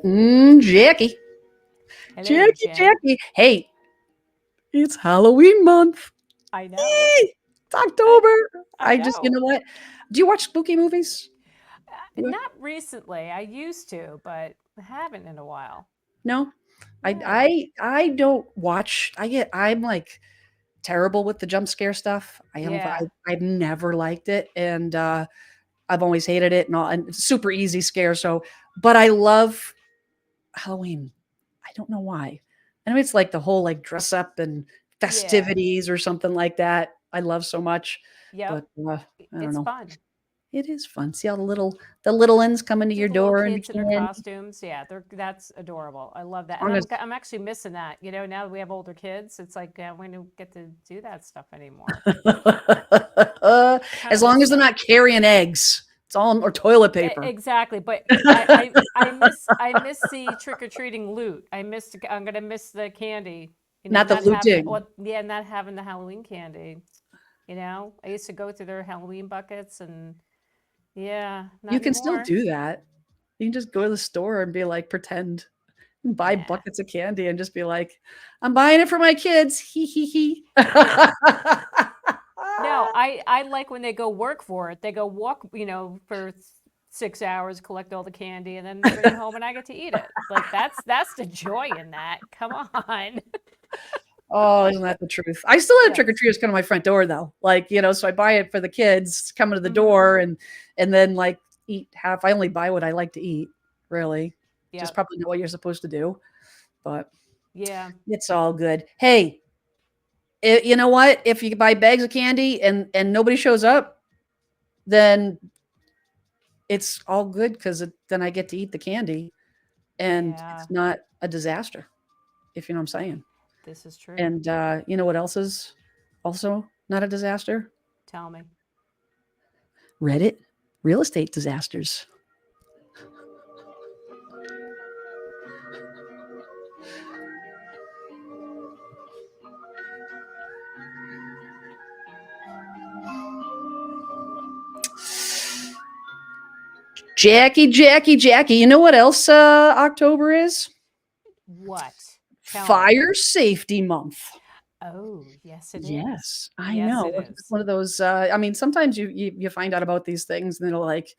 Jackie. Hello there, Jackie, Jen. Jackie. Hey, it's Halloween month. I know. Yay! It's I October. I You know. know what? Do you watch spooky movies? You- Not recently. I used to, but I haven't in a while. No, No. I don't watch. I'm like terrible with the jump scare stuff. Yeah. I've never liked it, and I've always hated it, and all. And it's super easy scare. So, but I love Halloween. I don't know why. I know it's like the whole like dress up and Yeah. festivities or something like that. I love so much, Yep. but I don't It's know. fun. It is fun. See all the little ones coming to See your the little door and kids in their candy. costumes. Yeah, that's adorable. I love that. As And long as I'm actually missing that. Now that we have older kids, it's like we don't get to do that stuff anymore. Kind as of long as missing they're it. not carrying eggs. It's all or toilet paper. Exactly, but I miss the trick or treating loot. I'm gonna miss the candy. Not the Not having looting. well, yeah, not having the Halloween candy. I used to go through their Halloween buckets, and yeah, You not can still anymore. do that. You can just go to the store and be like, pretend, and buy Nah. buckets of candy and just be like, I'm buying it for my kids. Hee hee hee. Yeah. No, I like when they go work for it. They go walk, for 6 hours, collect all the candy, and then they bring it home, and I get to eat it. Like that's the joy in that. Come on. Oh, isn't that the truth? I still have trick or Yes. treaters come to my front door though. Like, so I buy it for the kids coming to the Hmm. door and then like eat half. I only buy what I like to eat, really. Just Yep. probably not what you're supposed to do, but Yeah. it's all good. Hey, you know what? If you buy bags of candy and nobody shows up, then it's all good because then I get to eat the candy and Yeah. it's not a disaster, if you know what I'm saying. This is true. And you know what else is also not a disaster? Tell me. Reddit real estate disasters. Jackie, Jackie, Jackie. You know what else October is? What? Tell me. Fire Safety Month. Oh, yes, it is. Yes, I Yes, know. it It's is. one of those. I mean, sometimes you find out about these things, and they're like,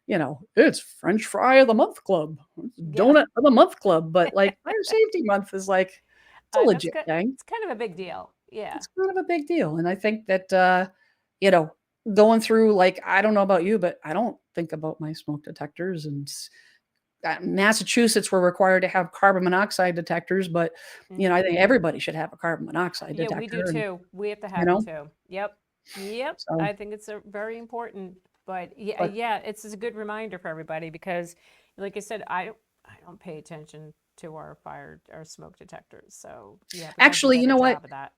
it's French Fry of the Month Club, it's Yeah. Donut of the Month Club. But like Fire Safety Month is like it's a That's legit good. thing. It's kind of a big deal. Yeah. It's kind of a big deal, and I think that you know, going through like I don't know about you, but I don't think about my smoke detectors and Massachusetts were required to have carbon monoxide detectors, but I think Hmm. everybody should have a carbon monoxide Yeah, we do detector, and too. We have to you have it know, too. Yep. Yep. so I think it's very important. But yeah, but yeah, it's a good reminder for everybody because, like I said, I don't pay attention to our smoke detectors. So yeah, we got to do a actually, you better know what? job of that.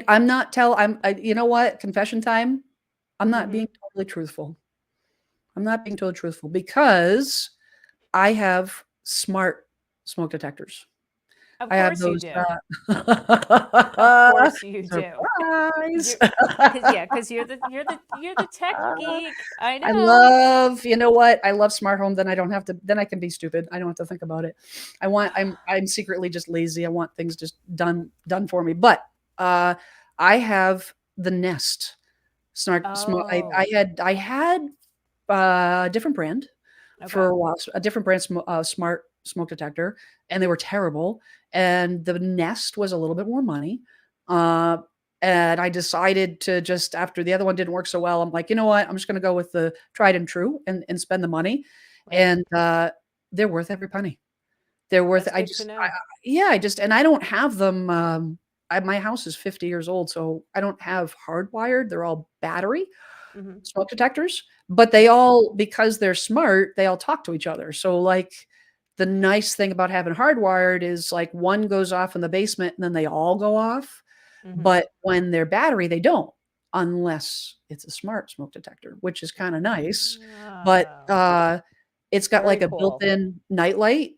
I'm not tell you know what? Confession time. I'm not Hmm. being totally truthful. I'm not being totally truthful because I have smart smoke detectors. Of I have course you those do. Of course you do. surprise. You're, cause yeah, cause you're the tech geek. I I know. love, you know what? I love smart home. Then I don't have to. Then I can be stupid. I don't have to think about it. I'm secretly just lazy. I want things just done for me. But uh, I have the Nest smart. Oh, I had a different brand for okay. a while, a different brand smart smoke detector, and they were terrible. And the Nest was a little bit more money. Uh, and I decided to just after the other one didn't work so well, I'm like, you know what? I'm just going to go with the tried and true and spend the money. Right. And they're worth every penny. They're worth. That's good to know. Yeah, I just and I don't have them. My house is 50 years old, so I don't have hardwired. They're all battery Hmm. smoke detectors, but they Yep. all because they're smart, they all talk to each other. So like the nice thing about having hardwired is like one goes off in the basement and then they all go off. Hmm. But when they're battery, they don't unless it's a smart smoke detector, which is kind of nice. But Oh, it's got very like a cool. built-in nightlight,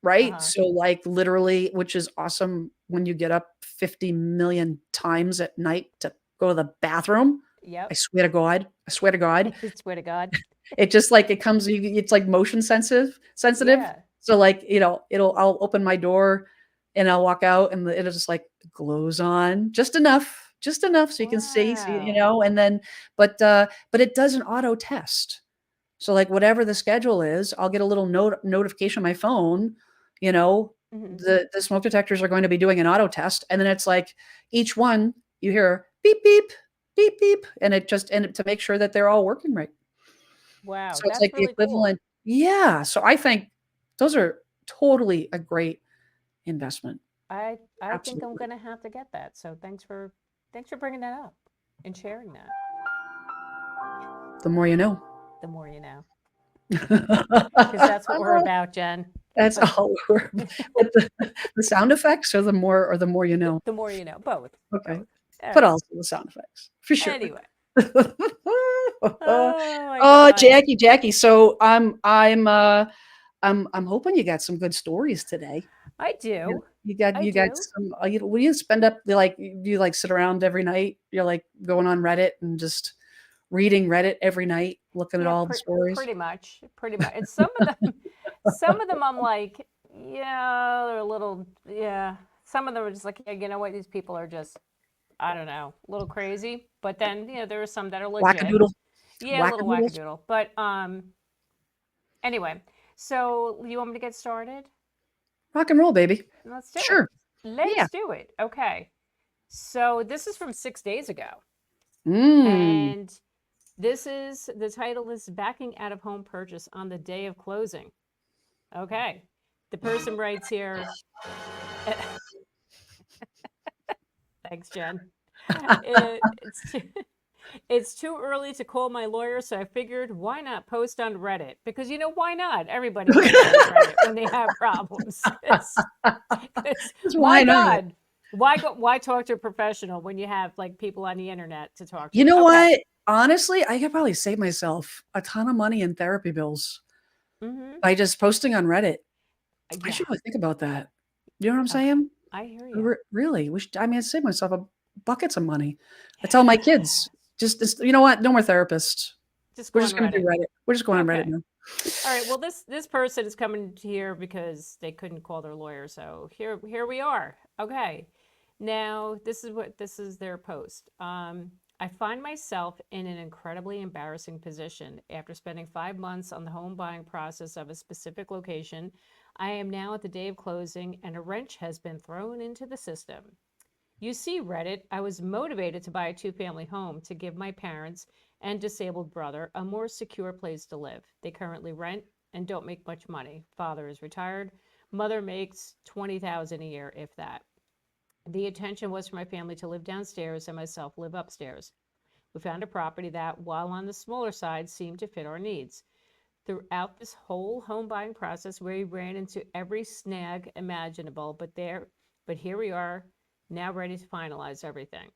right? Uh-huh. So like literally, which is awesome when you get up 50 million times at night to go to the bathroom. I Yep. swear to God. I swear to God. I swear to God. It just like it comes it's like motion sensitive. Yeah. So like, I'll open my door and I'll walk out and it'll just like glows on just enough so you can see, Wow. and then, but it does an auto test. So like whatever the schedule is, I'll get a little notification on my phone, you know, Mhm. the smoke detectors are going to be doing an auto test. And then it's like each one you hear beep, beep, beep, beep. And to make sure that they're all working right. Wow, So it's that's like the really cool. equivalent. Yeah. So I think those are totally a great investment. I think I'm Absolutely. gonna have to get that. So thanks for bringing that up and sharing that. The more you know. The more you know, because that's what we're about, Jen. That's But all we're with the sound effects or the more you know? the more you know, both, Okay. both. All But right. also the sound effects, for sure. Anyway. Oh my Oh, God. Jackie, so I'm hoping you got some good stories today. I You do. I you got do. some, will you spend up do you, like, sit around every night? You're, like, going on Reddit and just reading Reddit every night, looking at Yeah, all the stories? pretty much. Pretty much. And some of them I'm like, yeah, they're a little, yeah. Some of them are just like, yeah, you know what? These people are just, I don't know, a little crazy. But then, there are some that are legit. Wackadoodle. Yeah, a little Wackadoodles. wackadoodle. But anyway, so you want me to get started? Rock and roll, baby. Let's do it. Sure. Yeah. Let's do it. Okay. So this is from 6 days ago. Mm. And the title is Backing Out of Home Purchase on the Day of Closing. Okay. The person writes here, thanks, Jen. It's it's too early to call my lawyer, so I figured why not post on Reddit? Because why not? Everybody posts on Reddit when they have problems. Just My why not? God, why talk to a professional when you have like people on the internet to talk You to? know Okay. what? Honestly, I could probably save myself a ton of money in therapy bills Mm-hmm. by just posting on Reddit. I Yeah. should really think about that. You know what I'm Okay. saying? I hear you. Really, I save myself a buckets of money. I tell my kids, Yes. just you know what? No more therapists. Just We're go on just gonna do Reddit. Reddit. We're just going on Reddit Okay. now. All right. Well, this person is coming here because they couldn't call their lawyer. So here we are. Okay. Now this is their post. I find myself in an incredibly embarrassing position after spending 5 months on the home buying process of a specific location. I am now at the day of closing, and a wrench has been thrown into the system. You see, Reddit, I was motivated to buy a two-family home to give my parents and disabled brother a more secure place to live. They currently rent and don't make much money. Father is retired. Mother makes 20,000 a year, if that. The intention was for my family to live downstairs and myself live upstairs. We found a property that, while on the smaller side, seemed to fit our needs. Throughout this whole home buying process, we ran into every snag imaginable, but here we are, now ready to finalize everything.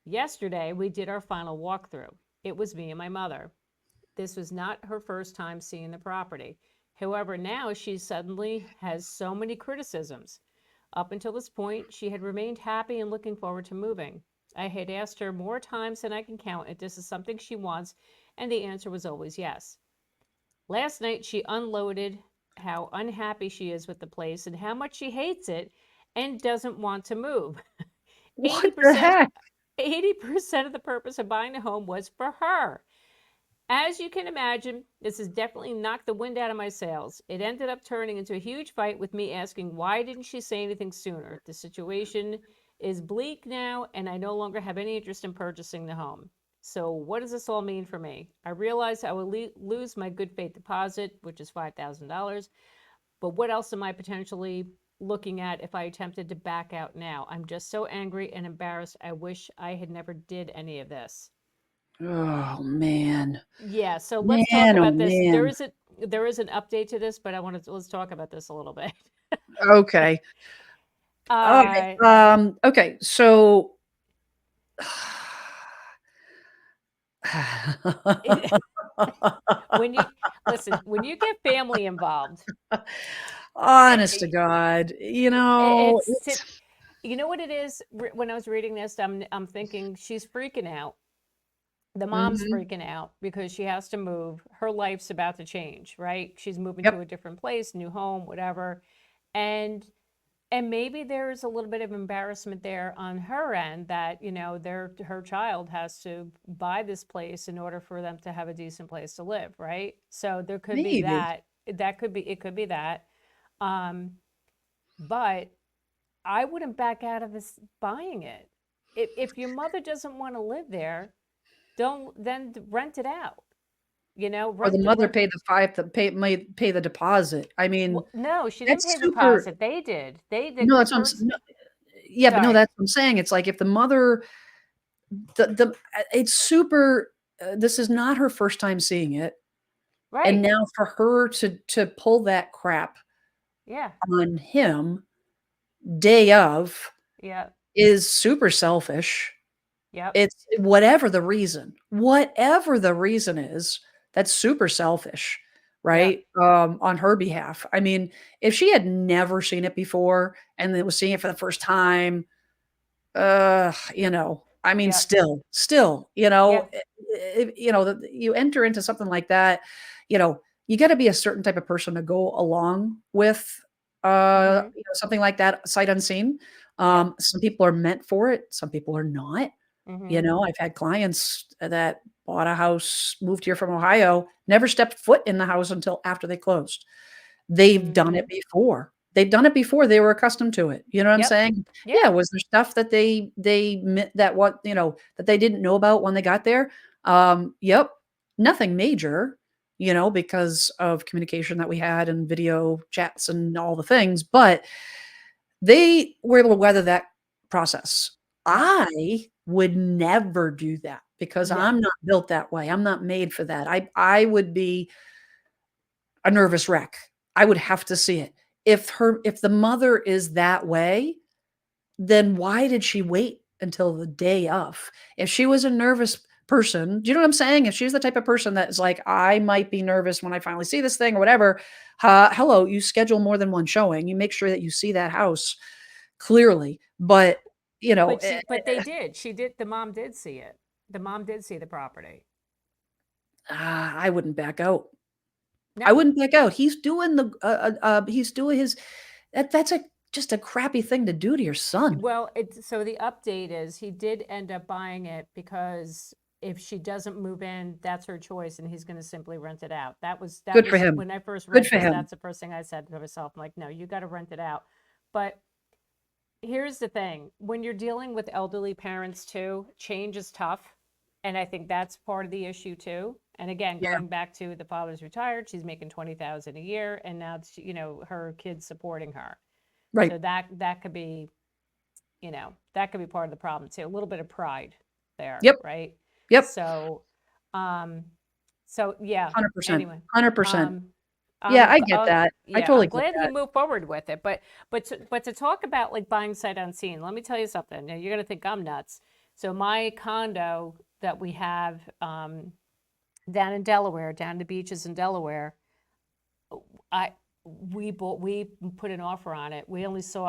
Yesterday, we did our final walkthrough. It was me and my mother. This was not her first time seeing the property. However, now she suddenly has so many criticisms. Up until this point, she had remained happy and looking forward to moving. I had asked her more times than I can count if this is something she wants, and the answer was always yes. Last night, she unloaded how unhappy she is with the place and how much she hates it and doesn't want to move. What the 80% heck? 80% of the purpose of buying a home was for her. As you can imagine, this has definitely knocked the wind out of my sails. It ended up turning into a huge fight with me asking why didn't she say anything sooner? The situation is bleak now, and I no longer have any interest in purchasing the home. So, what does this all mean for me? I realize I will lose my good faith deposit, which is $5,000, but what else am I potentially looking at if I attempted to back out now? I'm just so angry and embarrassed. I wish I had never did any of this. Oh man. Yeah, so let's talk Man, oh about this. man. There is an update to this, but let's talk about this a little bit. Okay. All Uh, right. Okay. So when you listen, when you get family involved, honest to eh, God, it's it's you know what it is. When I was reading this, I'm thinking she's freaking out The mom's Mhm. freaking out because she has to move. Her life's about to change, right? She's moving to Yep. a different place, new home, whatever. And maybe there's a little bit of embarrassment there on her end that, her child has to buy this place in order for them to have a decent place to live, right? So there could be Maybe. that. It could be that. Um, but I wouldn't back out of this buying it. If your mother doesn't want to live there, don't then rent it out. Or the Rent mother rent. paid the 5 the pay the deposit. I mean, Well, no, she didn't that's pay the super deposit. They did. They no, the that's what I'm s person. no yeah, but no, Sorry. that's what I'm saying. It's like if the mother it's super this is not her first time seeing it, and Right. now for her to pull that crap Yeah. on him day of Yeah. is super selfish. Yep. It's whatever the reason is, that's super selfish, Yep. right? On her behalf. I mean, if she had never seen it before and then was seeing it for the first time, I mean, Yep. still, Yeah. you enter into something like that, you gotta be a certain type of person to go along with, Mhm. something like that sight unseen. Yep. Some people are meant for it, some people are not. Mhm. I've had clients that bought a house, moved here from Ohio, never stepped foot in the house until after they closed. They've done it Mhm. before. They've done it before, they were accustomed to it, you know what I'm Yep. saying? Yeah. Yeah, was there stuff that they mi that what that they didn't know about when they got there? Yep. Nothing major, because of communication that we had and video chats and all the things, but they were able to weather that process. Yep. I would never do that because No. I'm not built that way. I'm not made for that. I would be a nervous wreck. I would have to see it. If the mother is that way, then why did she wait until the day of? If she was a nervous person, do you know what I'm saying? If she's the type of person that is like, I might be nervous when I finally see this thing or whatever, hello, you schedule more than one showing. You make sure that you see that house clearly. But, you know, But eh, they did. She did. The mom did see it. The mom did see the property. I wouldn't back out. I No. wouldn't back out. He's doing his that's just a crappy thing to do to your son. Well, so the update is he did end up buying it because if she doesn't move in, that's her choice, and he's going to simply rent it out. That Good for was him. when I first Good read for this. him. That's the first thing I said to myself. I'm like, no, you got to rent it out. But here's the thing: when you're dealing with elderly parents too, change is tough, and I think that's part of the issue too. And again, Yeah, going back to the father's retired, she's making 20,000 a year, and now her kids supporting her. right. So that could be that could be part of the problem too. A little bit of pride there, Yep, right? yep. So, um, yeah. 100%, Anyway, 100%. um, Yeah, I get that. I yeah, totally I'm get glad he that. moved forward with it. But to talk about like buying sight unseen, let me tell you something. Now you're gonna think I'm nuts. So my condo that we have down in Delaware, down the beaches in Delaware, I we put an offer on it. We only saw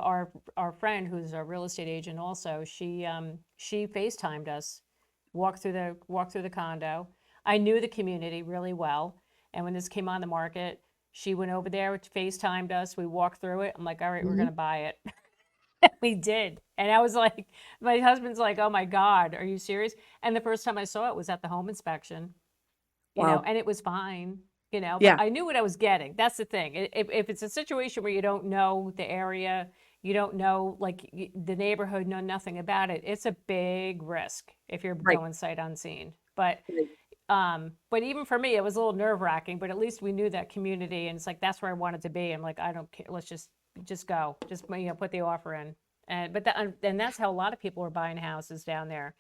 our friend who's a real estate agent also. She FaceTimed us, walked through the condo. I knew the community really well, and when this came on the market, she went over there, FaceTimed us. We walked through it. I'm like, all right, we're Mhm. gonna buy it. We did, and I was like, my husband's like, oh my God, are you serious? And the first time I saw it was at the home inspection, Wow. and it was fine, but Yeah, I knew what I was getting. That's the thing. If it's a situation where you don't know the area, you don't know like the neighborhood, know nothing about it, it's a big risk if you're right, going sight unseen. right. But even for me, it was a little nerve wracking. But at least we knew that community, and it's like that's where I wanted to be. I'm like, I don't care. Let's just go, just put the offer in. And that's how a lot of people are buying houses down there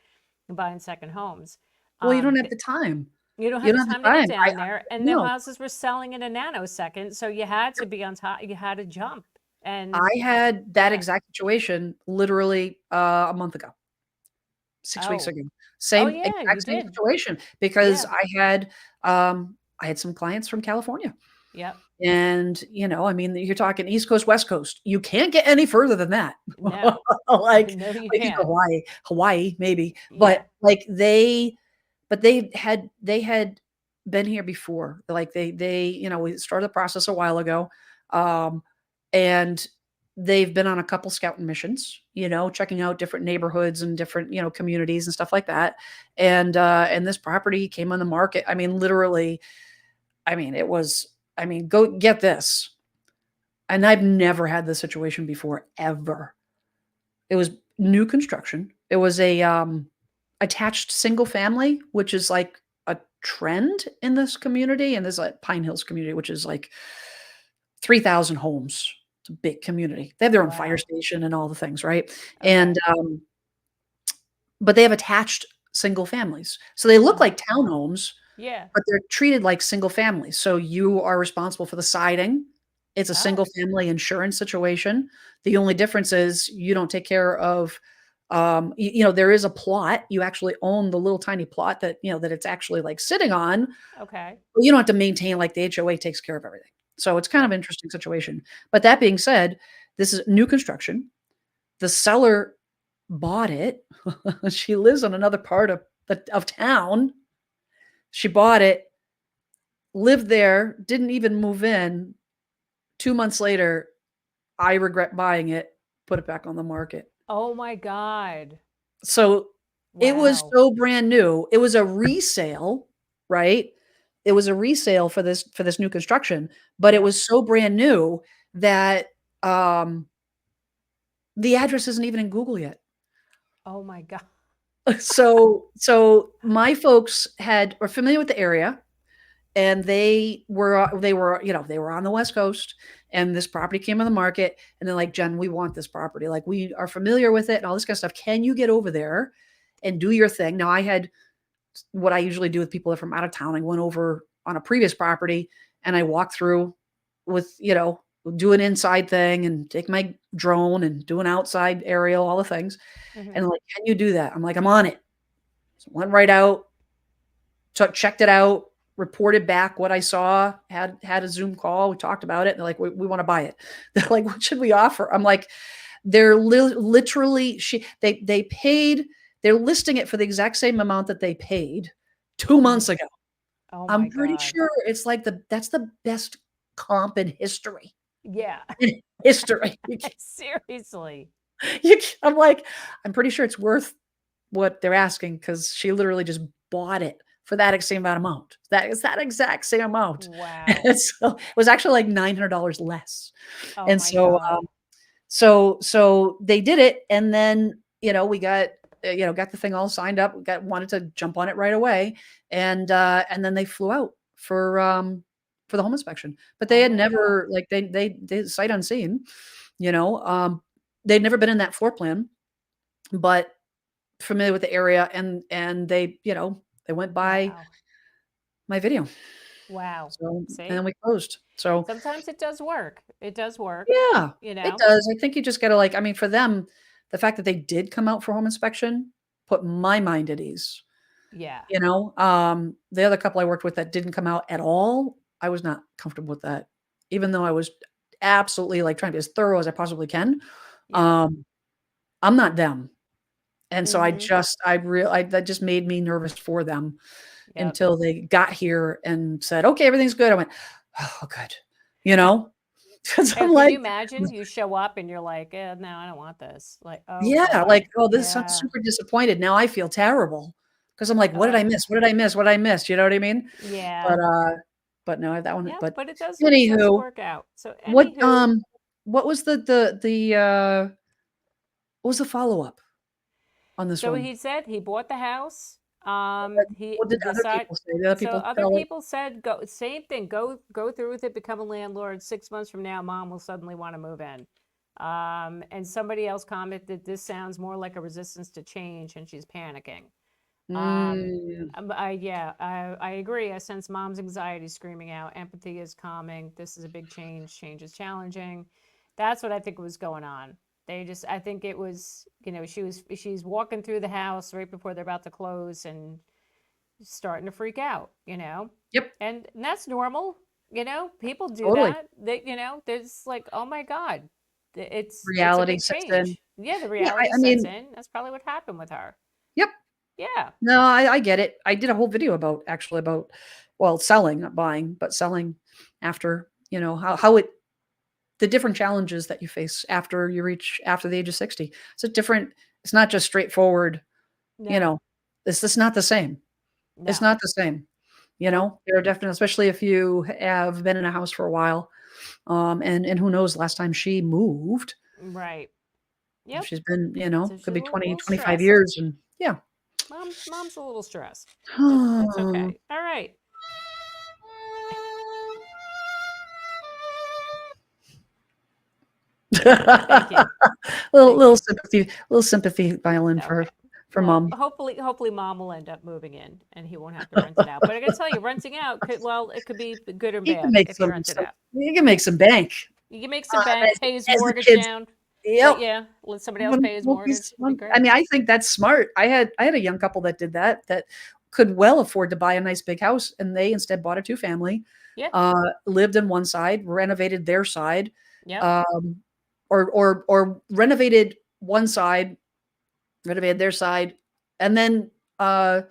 and buying second homes. Well, you don't Um, have the time. you don't You have the don't have the time to get time. down there, and the No. houses were selling in a nanosecond, so you had to be on top. You had to jump, and I had that yeah. exact situation literally, a month ago, 6 weeks Oh, ago. oh Same yeah, you exact same did. situation because Yeah. I had some clients from California. Yep. And, I mean, you're talking East Coast, West Coast. You can't get any further than that. No. Like No, you like, you can't. Hawaii, maybe, Yeah. but, like, they but they had been here before. Like we started the process a while ago. Um, and they've been on a couple scouting missions, checking out different neighborhoods and different, communities and stuff like that. And this property came on the market. I mean, literally, it was, go get this. And I've never had this situation before, ever. It was new construction. It was a attached single family, which is like a trend in this community. And there's like Pine Hills community, which is like 3,000 homes. It's a big community. They have their own fire Wow. station and all the things, right? And Okay. but they have attached single families. So they look Uh-huh. like townhomes, Yeah. but they're treated like single families. So you are responsible for the siding. It's a Oh, single family insurance situation. The only difference is you don't take care of, there is a plot. You actually own the little tiny plot that it's actually like sitting on, okay. but you don't have to maintain, like the HOA takes care of everything. So it's kind of Right. an interesting situation. But that being said, this is new construction. The seller bought it. She lives in another part of town. She bought it, lived there, didn't even move in. 2 months later, I regret buying it, put it back on the market. Oh my God. So, it was Wow. so brand new. It was a resale, right? It was a resale for this new construction, but it Yep. was so brand new that, um, the address isn't even in Google yet. Oh my God. So my folks were familiar with the area, and they were on the West Coast, and this property came on the market, and they're like, "Jen, we want this property. Like, we are familiar with it and all this kind of stuff. Can you get over there and do your thing?" Now, I had what I usually do with people that are from out of town. I went over on a previous property, and I walked through with, do an inside thing and take my drone and do an outside aerial, all the things. Hmm. And like, "Can you do that?" I'm like, "I'm on it." So went right out, checked it out, reported back what I saw, had a Zoom call. We talked about it. And they're like, we want to buy it. They're like, "What should we offer?" I'm like, literally, they paid, they're listing it for the exact same amount that they paid 2 months Hmm. ago. Oh my I'm pretty God. sure it's like that's the best comp in history. Yeah. In history. Seriously. I'm like, I'm pretty sure it's worth what they're asking, because she literally just bought it for that same amount. That is that exact same amount. Wow. And so it was actually like $900 less. Oh And my God. so they did it, and then, we got the thing all signed up, wanted to jump on it right away, and then they flew out for the home inspection. But they Oh had my God. never, like, they sight unseen, you know, um, they'd never been in that floor plan, but familiar with the area, and they went by Wow. my video. Wow. So, and See? then we closed. So, Sometimes it does work. It does work, yeah, you it know? does. I think you just gotta, like, for them, the fact that they did come out for home inspection put my mind at ease, Yeah. the other couple I worked with that didn't come out at all, I was not comfortable with that, even though I was absolutely, like, trying to be as thorough as I possibly can. Yep. Um, I'm not them. And so Mhm. that just made me nervous for them Yep. until they got here and said, "Okay, everything's good." I went, "Oh, good." You Yeah. know? 'Cause And I'm can like, you imagine you show up and you're like, "No, I don't want this." Like, "Oh yeah, like, God." "Oh, this I'm Yeah. super disappointed." Now I feel terrible, because 'cause I'm like, "What did I Oh, miss? What did I miss? What did I miss?" You know what I mean? yeah. But, no, that one, Yeah, but but it does anywho, work out. So what, anywho, what was what was the follow-up on this so one? he said he bought the house. He What did other decide people say? Did other so people other tell it? people said go same thing. Go through with it, become a landlord. 6 months from now, mom will suddenly want to move in. And somebody else commented this sounds more like a resistance to change and she's panicking. Um, Mm, I agree. I sense mom's anxiety screaming out. Empathy is calming. This is a big change. Change is challenging. That's what I think was going on. I think it was, she's walking through the house right before they're about to close and starting to freak out, yep, and that's normal. People do totally. that. There's like, oh my God, it's a Reality big sets in. change. Yeah, the Yeah, reality I sets mean, in. That's probably what happened with her. yep. Yeah. No, I get it. I did a whole video about, well, selling, not buying, but selling after, how it the different challenges that you face after the age of 60. It's not just straightforward, you No. know, it's just not the same. It's No. not the same. Nope. There are definitely, especially if you have been in a house for a while, and who knows last time she moved. Right. If Yep. she's been, So could she's be a 20, little 25 stressed. years and yeah. Mom's a little stressed, but that's okay. All right. Thank you. little Thank little you. sympathy violin for Okay. Well, mom. hopefully mom will end up moving in and he won't have to rent it out. But I gotta tell you, renting out it could be good or He can bad make if you rent it out. he can make some bank. You can make some bank, pay his As the mortgage kids, down. yep. Let somebody else pay his mortgage. It'd be I great. mean, I think that's smart. I had a young couple that did that could well afford to buy a nice big house, and they instead bought a two-family, Yeah. lived in one side, renovated their side, Yep. um, or renovated one side, renovated their side, and then, uh,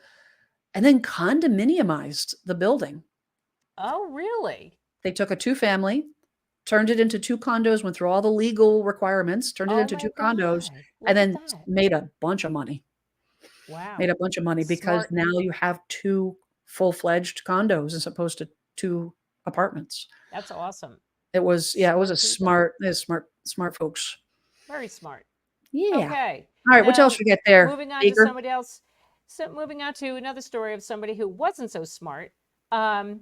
condominiumized the building. Oh, really? They took a two-family, turned it into 2 condos, went through all the legal requirements, turned it Oh into my 2 condos, God. and Look at then that. made a bunch of money. Made Wow. a bunch of money because Smart. now you have 2 full-fledged condos as opposed to 2 apartments. That's awesome. It was a Smart people. smart folks. Very smart. Yeah. Okay. Alright, what else Now, we got there, moving on to Baker? somebody else. So moving on to another story of somebody who wasn't so smart. Um,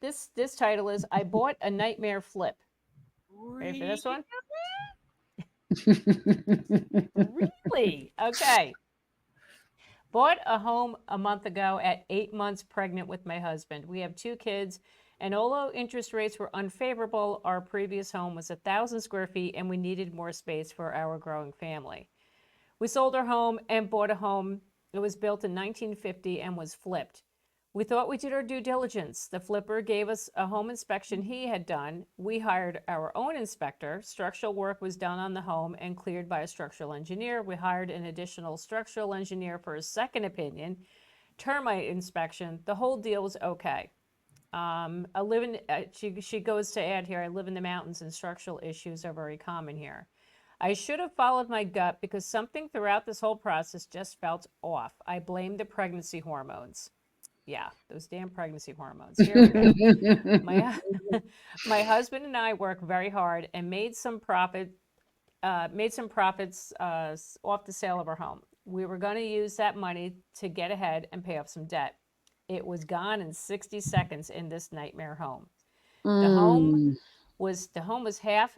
this title is I Bought a Nightmare Flip. Ready for this one? Really? Okay. Bought a home a month ago at 8 months pregnant with my husband. We have 2 kids, and although interest rates were unfavorable, our previous home was 1,000 square feet and we needed more space for our growing family. We sold our home and bought a home. It was built in 1950 and was flipped. We thought we did our due diligence. The flipper gave us a home inspection he had done. We hired our own inspector. Structural work was done on the home and cleared by a structural engineer. We hired an additional structural engineer for a second opinion, termite inspection. The whole deal was okay. I live in, she goes to add here, I live in the mountains and structural issues are very common here. I should have followed my gut because something throughout this whole process just felt off. I blame the pregnancy hormones. Yeah, those damn pregnancy hormones. Here we go. My my husband and I worked very hard and made some profits off the sale of our home. We were going to use that money to get ahead and pay off some debt. It was gone in 60 seconds in this nightmare home. The home Mm. the home was half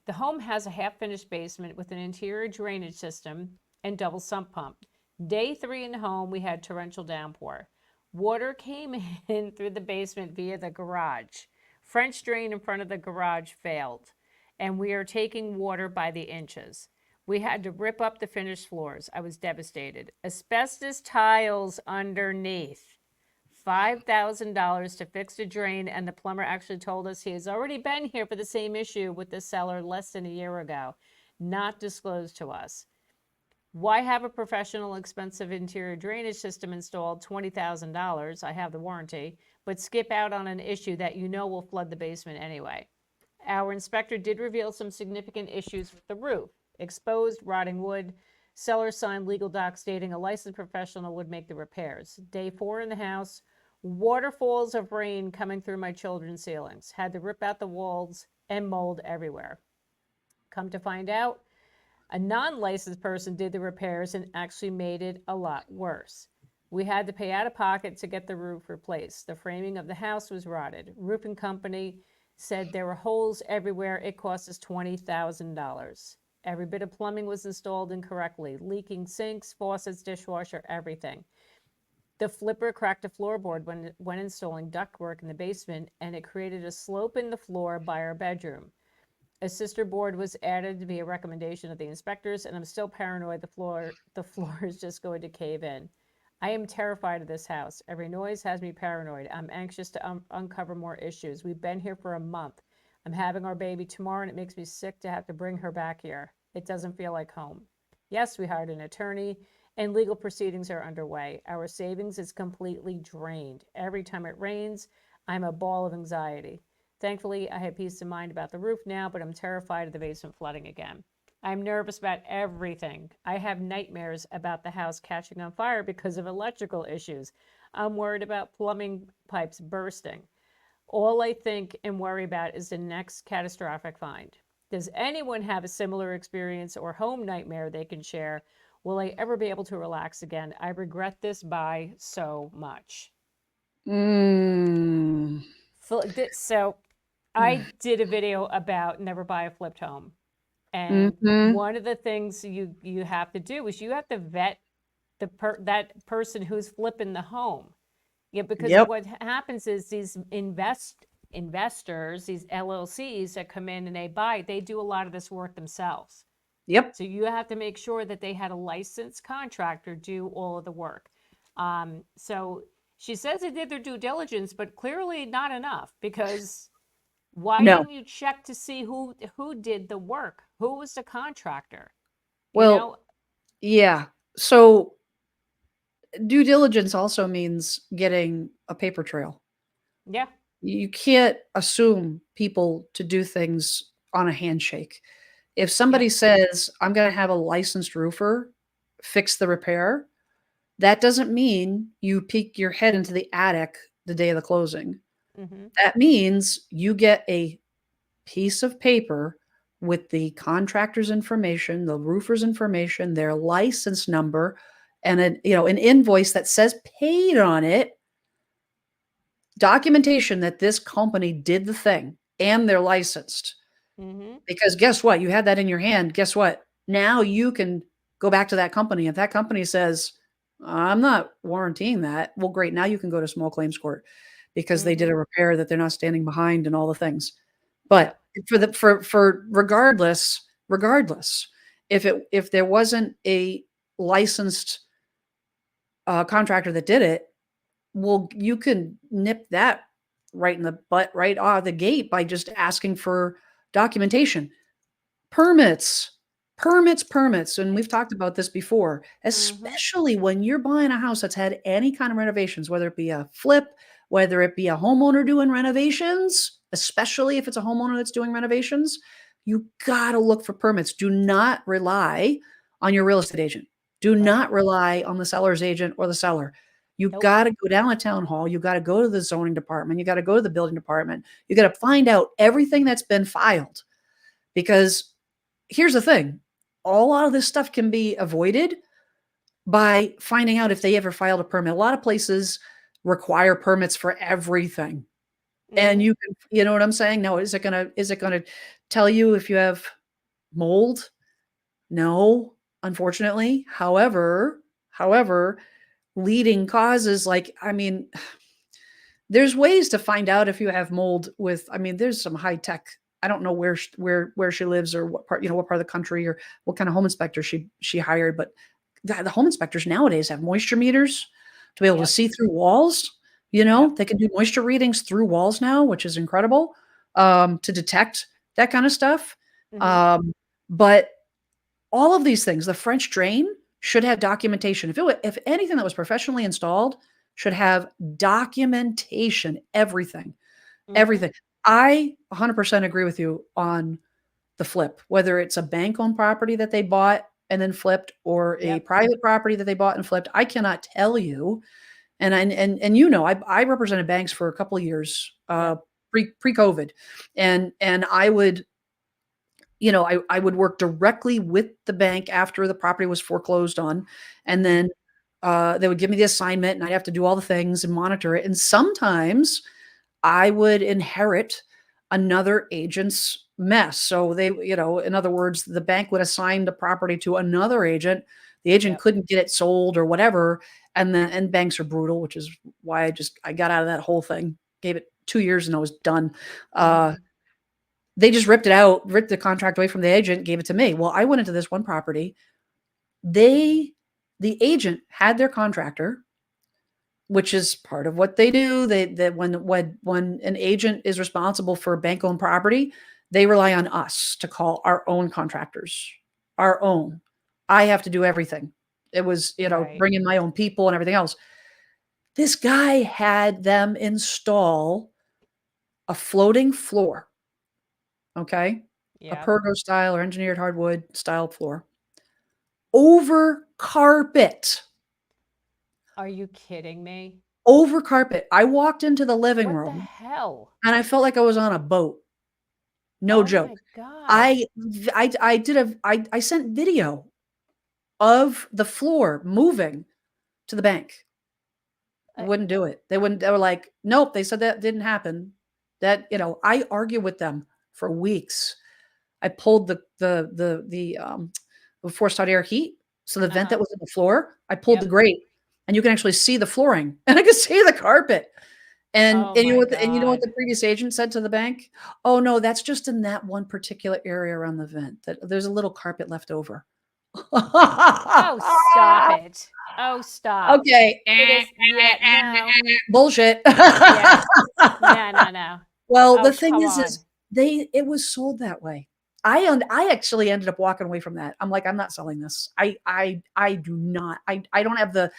the home has a half finished basement with an interior drainage system and double sump pump. Day 3 in the home, we had torrential downpour. Water came in through the basement via the garage. French drain in front of the garage failed, and we are taking water by the inches. We had to rip up the finished floors. I was devastated. Asbestos tiles underneath. $5,000 to fix the drain, and the plumber actually told us he has already been here for the same issue with the seller less than a year ago, not disclosed to us. Why have a professional expensive interior drainage system installed, $20,000, I have the warranty, but skip out on an issue that you know will flood the basement anyway? Our inspector did reveal some significant issues with the roof. Exposed, rotting wood. Seller signed legal docs stating a licensed professional would make the repairs. Day 4 in the house, waterfalls of rain coming through my children's ceilings. Had to rip out the walls and mold everywhere. Come to find out, a non-licensed person did the repairs and actually made it a lot worse. We had to pay out of pocket to get the roof replaced. The framing of the house was rotted. Roofing company said there were holes everywhere. It cost us $20,000. Every bit of plumbing was installed incorrectly. Leaking sinks, faucets, dishwasher, everything. The flipper cracked a floorboard when installing ductwork in the basement, and it created a slope in the floor by our bedroom. A sister board was added to be a recommendation of the inspectors, and I'm still paranoid the floor is just going to cave in. I am terrified of this house. Every noise has me paranoid. I'm anxious to uncover more issues. We've been here for a month. I'm having our baby tomorrow, and it makes me sick to have to bring her back here. It doesn't feel like home. Yes, we hired an attorney, and legal proceedings are underway. Our savings is completely drained. Every time it rains, I'm a ball of anxiety. Thankfully, I have peace of mind about the roof now, but I'm terrified of the basement flooding again. I'm nervous about everything. I have nightmares about the house catching on fire because of electrical issues. I'm worried about plumbing pipes bursting. All I think and worry about is the next catastrophic find. Does anyone have a similar experience or home nightmare they can share? Will I ever be able to relax again? I regret this by so much. Mm. So I did a video about never buy a flipped home. And Mhm. one of the things you have to do is you have to vet that person who's flipping the home. Yeah, because Yep. what happens is these investors, these LLCs that come in and they buy, they do a lot of this work themselves. Yep. So you have to make sure that they had a licensed contractor do all of the work. So she says they did their due diligence, but clearly not enough because why No. didn't you check to see who did the work? Who was the contractor? You Well, know? yeah. So due diligence also means getting a paper trail. Yeah. You can't assume people to do things on a handshake. If somebody Yep. says, "I'm gonna have a licensed roofer fix the repair," that doesn't mean you peek your head into the attic the day of the closing. Mm-hmm. That means you get a piece of paper with the contractor's information, the roofer's information, their license number, and an invoice that says paid on it, documentation that this company did the thing and they're licensed. Mm-hmm. Because guess what? You had that in your hand. Guess what? Now you can go back to that company. If that company says, I'm not warranting that, well, great. Now you can go to small claims court because they did Mm-hmm. a repair that they're not standing behind and all the things. But Yep. for regardless, if there wasn't a licensed contractor that did it, well, you can nip that right in the butt, right out of the gate by just asking for documentation. Permits, permits, and we've talked about this before, Mm-hmm. especially when you're buying a house that's had any kind of renovations, whether it be a flip, whether it be a homeowner doing renovations, especially if it's a homeowner that's doing renovations, you gotta look for permits. Do not rely on your real estate agent. Do Right. not rely on the seller's agent or the seller. You Nope. gotta go down to town hall, you gotta go to the zoning department, you gotta go to the building department, you gotta find out everything that's been filed because here's the thing, a lot of this stuff can be avoided by finding out if they ever filed a permit. A lot of places require permits for everything. And Mm-hmm. you know what I'm saying? No, is it gonna tell you if you have mold? No, unfortunately. However, leading causes like I mean, there's ways to find out if you have mold with there's some high tech. I don't know where she lives or what part of the country or what kind of home inspector she hired, but the home inspectors nowadays have moisture meters to be able to Yep. see through walls. You Yep. know, they can do moisture readings through walls now, which is incredible, to detect that kind of stuff. Mm-hmm. Um, but all of these things, the French drain should have documentation. If anything that was professionally installed should have documentation, everything, Mm-hmm. everything. I 100% agree with you on the flip, whether it's a bank-owned property that they bought and then flipped or a Yep. private property that they bought and flipped. I cannot tell you, I represented banks for a couple of years, Yep. pre-COVID, and I would I would work directly with the bank after the property was foreclosed on, and Mm-hmm. then they would give me the assignment, and I'd have to do all the things and monitor it. And sometimes I would inherit another agent's mess. So in other words, the bank would assign the property to another agent. The agent Yep. couldn't get it sold or whatever, and banks are brutal, which is why I got out of that whole thing. Gave it 2 years and I was done. Uh, Mm-hmm. they just ripped it out, ripped the contract away from the agent, gave it to me. Well, I went into this one property. They the agent had their contractor, which is part of what they do. They that when an agent is responsible for bank-owned property, they rely on us to call our own contractors. Our own. I have to do everything. It was, Right. bringing my own people and everything else. This guy had them install a floating floor, okay? A Yep. pergo style or engineered hardwood style floor over carpet. Are you kidding me? Over carpet. I walked into the living What the room hell? and I felt like I was on a boat. No Oh joke. my God. I sent video of the floor moving to the bank. Uh, Wouldn't do it. They wouldn't. They were like, "Nope." They said that didn't happen. I argued with them for weeks. I pulled the forced hot air heat, so the vent that uh-huh. was in the floor, I pulled the Yep. grate, and you can actually see the flooring, and I could see the carpet. And Oh and my you know what God. the previous agent said to the bank? "Oh, no, that's just in that one particular area around the vent, that there's a little carpet left over." Oh, stop it. Oh, stop. Okay. It is, yeah, no. Bullshit. Yeah. No, no, no. Well, Oh, the thing come is on. it was sold that way. I actually ended up walking away from that. I'm like, "I'm not selling this. I do not. I don't have the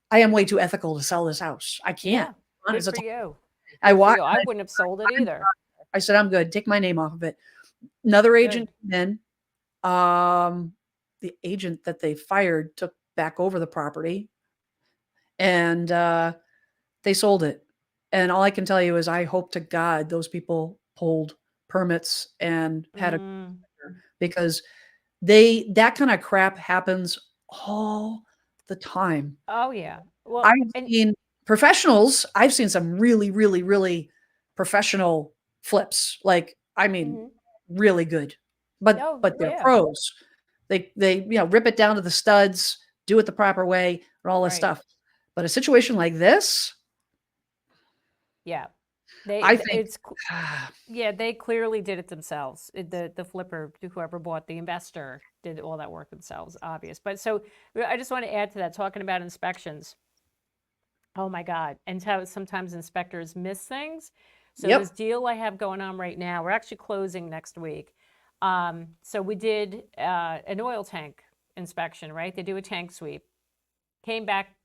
I am way too ethical to sell this house. I can't." Yeah. Good Honest, for you. I Good for walked you. I wouldn't have sold it either. I said, "I'm good. Take my name off of it." Another agent Good. came in. The agent that they fired took back over the property, and, they sold it. And all I can tell you is I hope to God those people pulled permits and had a Mm. because they that kinda crap happens all the time. Oh, yeah. I've Well, and seen professionals, I've seen some really, really, really professional flips, like, I mean, mhm. really good, but No, they're yeah. pros. They rip it down to the studs, do it the proper way, and all this Right. stuff. But a situation like this, Yeah. I think It's yeah, they clearly did it themselves. The flipper, whoever bought the investor, did all that work themselves, obvious. But so I just want to add to that, talking about inspections. Oh my God. And how sometimes inspectors miss things. So this Yep. deal I have going on right now, we're actually closing next week. So we did an oil tank inspection, right? They do a tank sweep. Came back,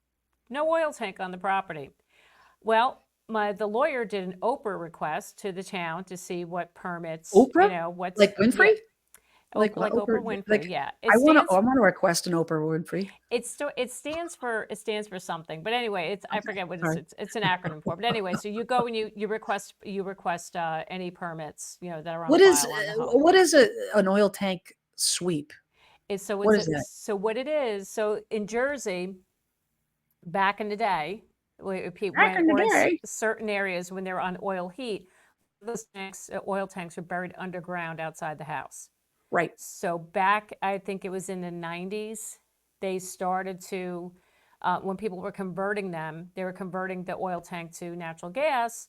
no oil tank on the property. Well, the lawyer did an Oprah request to the town to see what permits, Oprah? what's, Like yeah, Winfrey? Like Oprah Oprah Winfrey. like, Yeah, I wanna request an Oprah Winfrey. it stands for something. But anyway, I Okay, forget what sorry. it's an acronym for. But anyway, so you go and you request any permits that are on file on the home. What is an oil tank sweep? What is that? So what it is. So in Jersey, back in the day, Back when in the or in day. certain areas when they're on oil heat, those oil tanks are buried underground outside the house. Right. So back, I think it was in the 90s, they started to, when people were converting them, they were converting the oil tank to natural gas.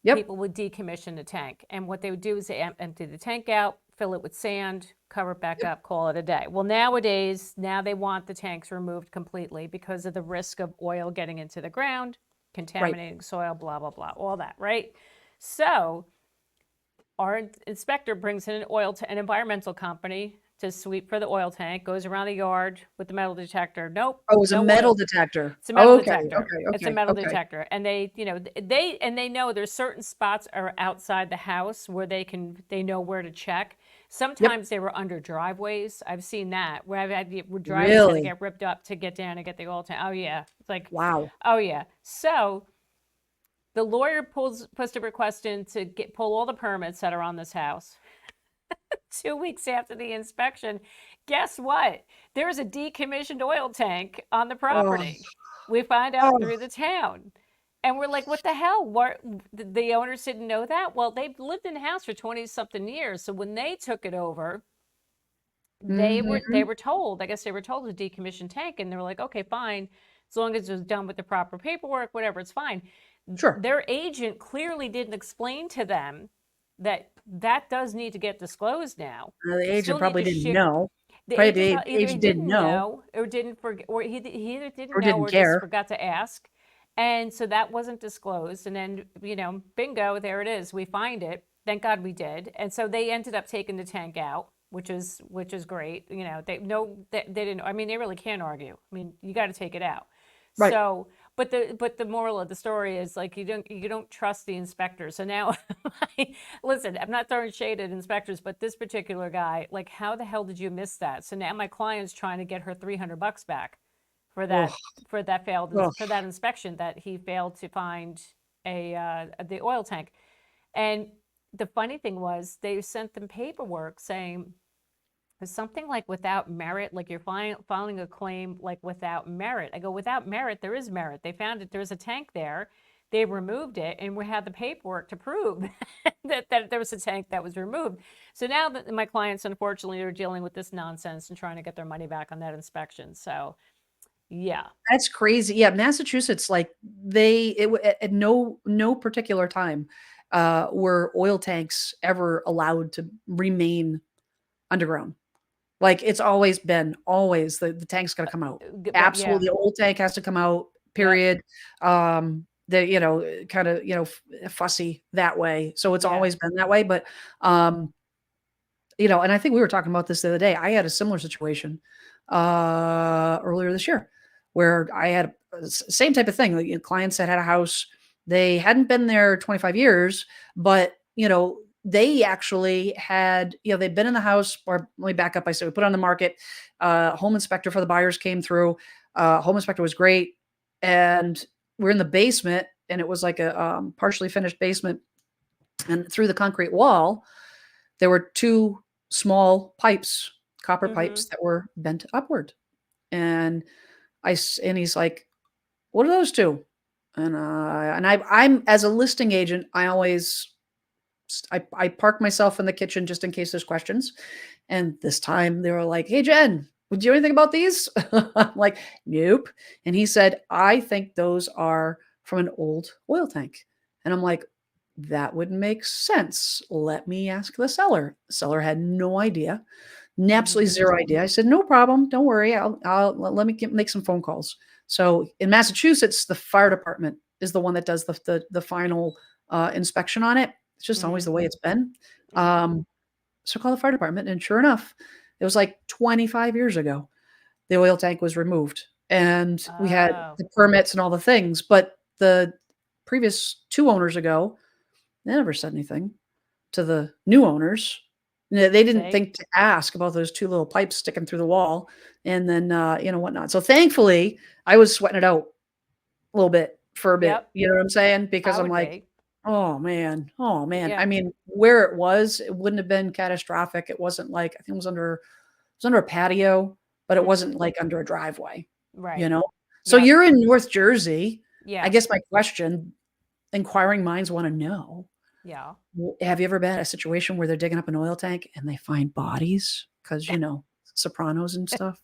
Yep. People would decommission the tank. And what they would do is they empty the tank out, fill it with sand, cover it back Yep. up, call it a day. Well, nowadays, now they want the tanks removed completely because of the risk of oil getting into the ground, Right. contaminating soil, blah, blah, blah, all that, right? So our inspector brings in an environmental company to sweep for the oil tank, goes around the yard with the metal detector. Nope, Oh, it was a no metal oil. detector. It's a metal Okay, detector. okay, It's a okay, metal okay. detector. And they know there's certain spots are outside the house where they know where to check. Yep. Sometimes they were under driveways. I've seen that where where driveways had to Really? get ripped up to get down and get the oil tank. Oh yeah. It's like, Wow. oh yeah. So the lawyer puts a request in to pull all the permits that are on this house. 2 weeks after the inspection, guess what? There's a decommissioned oil tank on the Oh, property. We find out oh, through the town. And we're like, what the hell? What, the owners didn't know that? Well, they've lived in the house for 20 something years. So when they took it over, they mhm. were told, I guess they were told to decommission tank, and they were like, okay, fine, as long as it was done with the proper paperwork, whatever, it's fine. Sure. Their agent clearly didn't explain to them that that does need to get disclosed now. The You agent still need probably to didn't share. know. The Probably agent the either he agent didn't didn't know know or didn't forget, or he either didn't or know didn't or just care. forgot to ask. And so that wasn't disclosed. And then, bingo, there it is. We find it. Thank God we did. And so they ended up taking the tank out, which is great. They no they didn't. I mean, they really can't argue. I mean, you got to take it out. Right. So, but the moral of the story is like you don't trust the inspector. So now, listen, I'm not throwing shade at inspectors, but this particular guy, like, how the hell did you miss that? So now my client's trying to get her $300 back for Ugh. that for that Ugh. for that inspection that he failed to find the oil tank. And the funny thing was, they sent them paperwork saying it's something like without merit, like you're filing a claim like without merit. I go, without merit, there is merit. They found it. There's a tank there. They removed it, and we had the paperwork to prove that there was a tank that was removed. So now that my clients, unfortunately, are dealing with this nonsense and trying to get their money back on that inspection. So, yeah. That's crazy. Yeah, Massachusetts, like at no particular time were oil tanks ever allowed to remain underground. Like it's always been always the tank's got to come out. But yeah, Absolutely, the old tank has to come out. yep, Period. The kind of fussy that way. So it's yeah. always been that way. But um, and I think we were talking about this the other day. I had a similar situation earlier this year where I had same type of thing. Like, clients that had a house, they hadn't been there 25 years, but they actually had, they'd been in the house. Or let me back up. I said we put it on the market. Home inspector for the buyers came through. Home inspector was great, and we're in the basement, and it was like a partially finished basement, and through the concrete wall there were two small pipes, copper Mm-hmm. pipes that were bent upward. And and he's like, "What are those two?" I'm as a listing agent, I always I park myself in the kitchen just in case there's questions. And this time they were like, "Hey Jen, would you know anything about these?" I'm like, "Nope." And he said, "I think those are from an old oil tank." And I'm like, "That would make sense. Let me ask the seller." The seller had no idea, absolutely Mm-hmm. zero idea. I said, "No problem. Don't worry. I'll let me make some phone calls." So in Massachusetts, the fire department is the one that does the final inspection on it. It's just always Mm-hmm. the way it's been. Mm-hmm. Um, so call the fire department, and sure enough, it was like 25 years ago, the oil tank was removed, and we had Oh, the permits and all the things. But the previous two owners ago, they never said anything to the new owners. They didn't see? think to ask about those two little pipes sticking through the wall, and then whatnot. So thankfully, I was sweating it out a little bit for a bit. Yep, You know what I'm saying? Because I I'm would like, be. "Oh, man. Oh, man." I Yeah. mean, where it wouldn't have been catastrophic. It wasn't like I think it was under a patio, but it Mm-hmm. wasn't like under a driveway, you Right. know? So Yep. you're in North Jersey. I Yeah. guess my question, inquiring minds wanna know, Yeah. have you ever been in a situation where they're digging up an oil tank and they find bodies? 'Cause, Sopranos and stuff?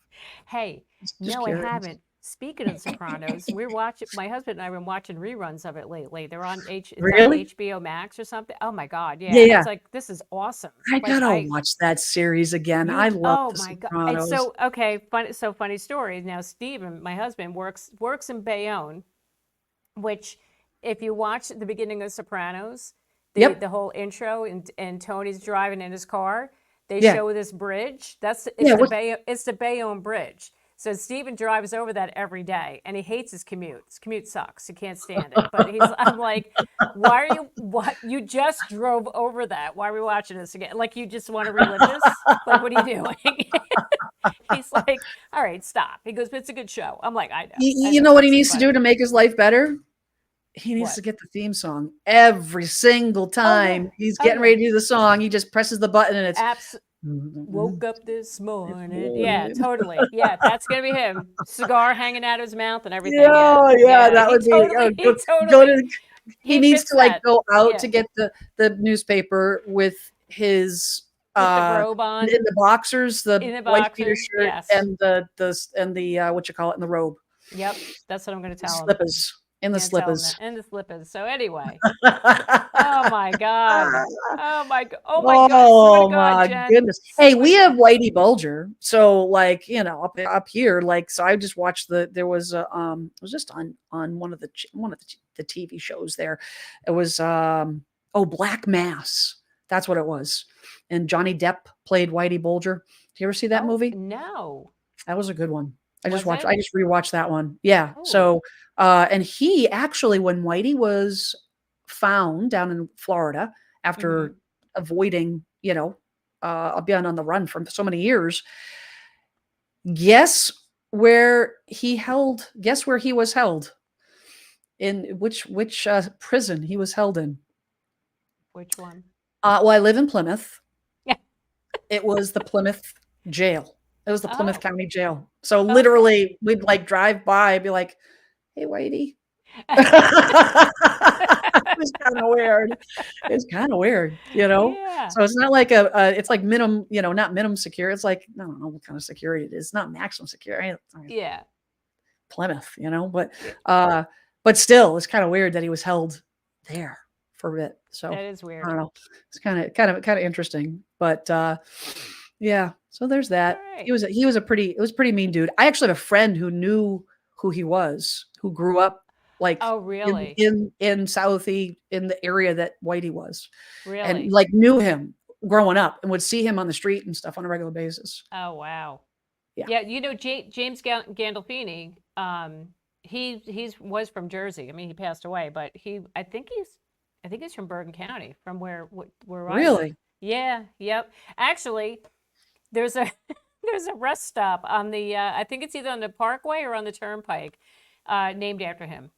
Hey, Just no, I curious. haven't. Speaking of The Sopranos, we're watching. My husband and I have been watching reruns of it lately. They're on H. It's on Really? HBO Max or something. Oh my God, Yeah, yeah. yeah. It's like this is awesome. I Like gotta I, watch that series again. you. I love Oh The my God. And Sopranos. so okay, funny story. Now Steven, my husband, works in Bayonne, which if you watch the beginning of Sopranos, the Yep. whole intro and Tony's driving in his car, they Yeah. show this bridge. Yeah, what's It's the Bayonne Bridge. So Steven drives over that every day and he hates his commute. His commute sucks. He can't stand it. But I'm like, why are you what you just drove over that? Why are we watching this again? Like you just want to relive this? Like what are you doing? He's like, all right, stop. He goes, but it's a good show. I'm like, I you know, know what he that's so needs to do funny. to make his life better? He needs to What? get the theme song every single Oh yeah. time he's Oh getting yeah. ready to do the song. He just presses the button and it's Abs woke up this this morning. Yeah, morning. totally. Yeah, that's gonna be him. Cigar hanging out of his mouth and everything. Yeah. Yeah, yeah, Yeah. that would be He go totally to he he needs fits to, like, that. go out Yeah. to get the newspaper with his, With the uh robe in on, the boxers, the in the white Peter boxers. shirt, Yes. and what you call it, and the robe. Yep. That's what I'm gonna The tell him. slippers. In I'm the gonna tell him slippers. that. And the slippers. So anyway. Oh my God. Oh my God. Oh my God. I swear to Oh God, my Jen. goodness. Hey, Swear we to have God. Whitey Bulger. So like, up here, like, so I just watched there was it was just on one of the TV shows there. It was Black Mass. That's what it was. And Johnny Depp played Whitey Bulger. Do you ever see that Oh, movie? no. That was a good one. Was it? I just rewatched that one. Yeah. Oh. So, and he actually, when Whitey was found down in Florida Mm-hmm. after avoiding, being on the run for so many years, guess guess where he was held? In which prison he was held in? Which one? Well, I live in Plymouth. Yeah. It was the Plymouth jail. It was the Plymouth Oh, County jail. So okay. literally, we'd like drive by and be like, "Hey, Whitey." It was kinda weird. It's kinda weird, you know? Yeah. So it's not like a it's like minimum, not minimum security. It's like, I don't know what kind of security it is. It's not maximum security. It's like Yeah. Plymouth, you know? But, Yeah. uh, but still, it's kinda weird that he was held there for a bit. So, That is I weird. don't know. It's kinda interesting. But, yeah, so there's All that. right. It was a pretty mean dude. I actually have a friend who knew who he was, who grew up, like, Oh, really? in Southie, in the area that Whitey was, and, Really? like, knew him growing up and would see him on the street and stuff on a regular basis. Oh, wow. Yeah. Yeah, James Gandolfini, he's was from Jersey. I mean, he passed away, but I think he's from Bergen County, from where I live. Really? Yeah, yep. Actually, there's a there's a rest stop on the I think it's either on the Parkway or on the Turnpike, named after him.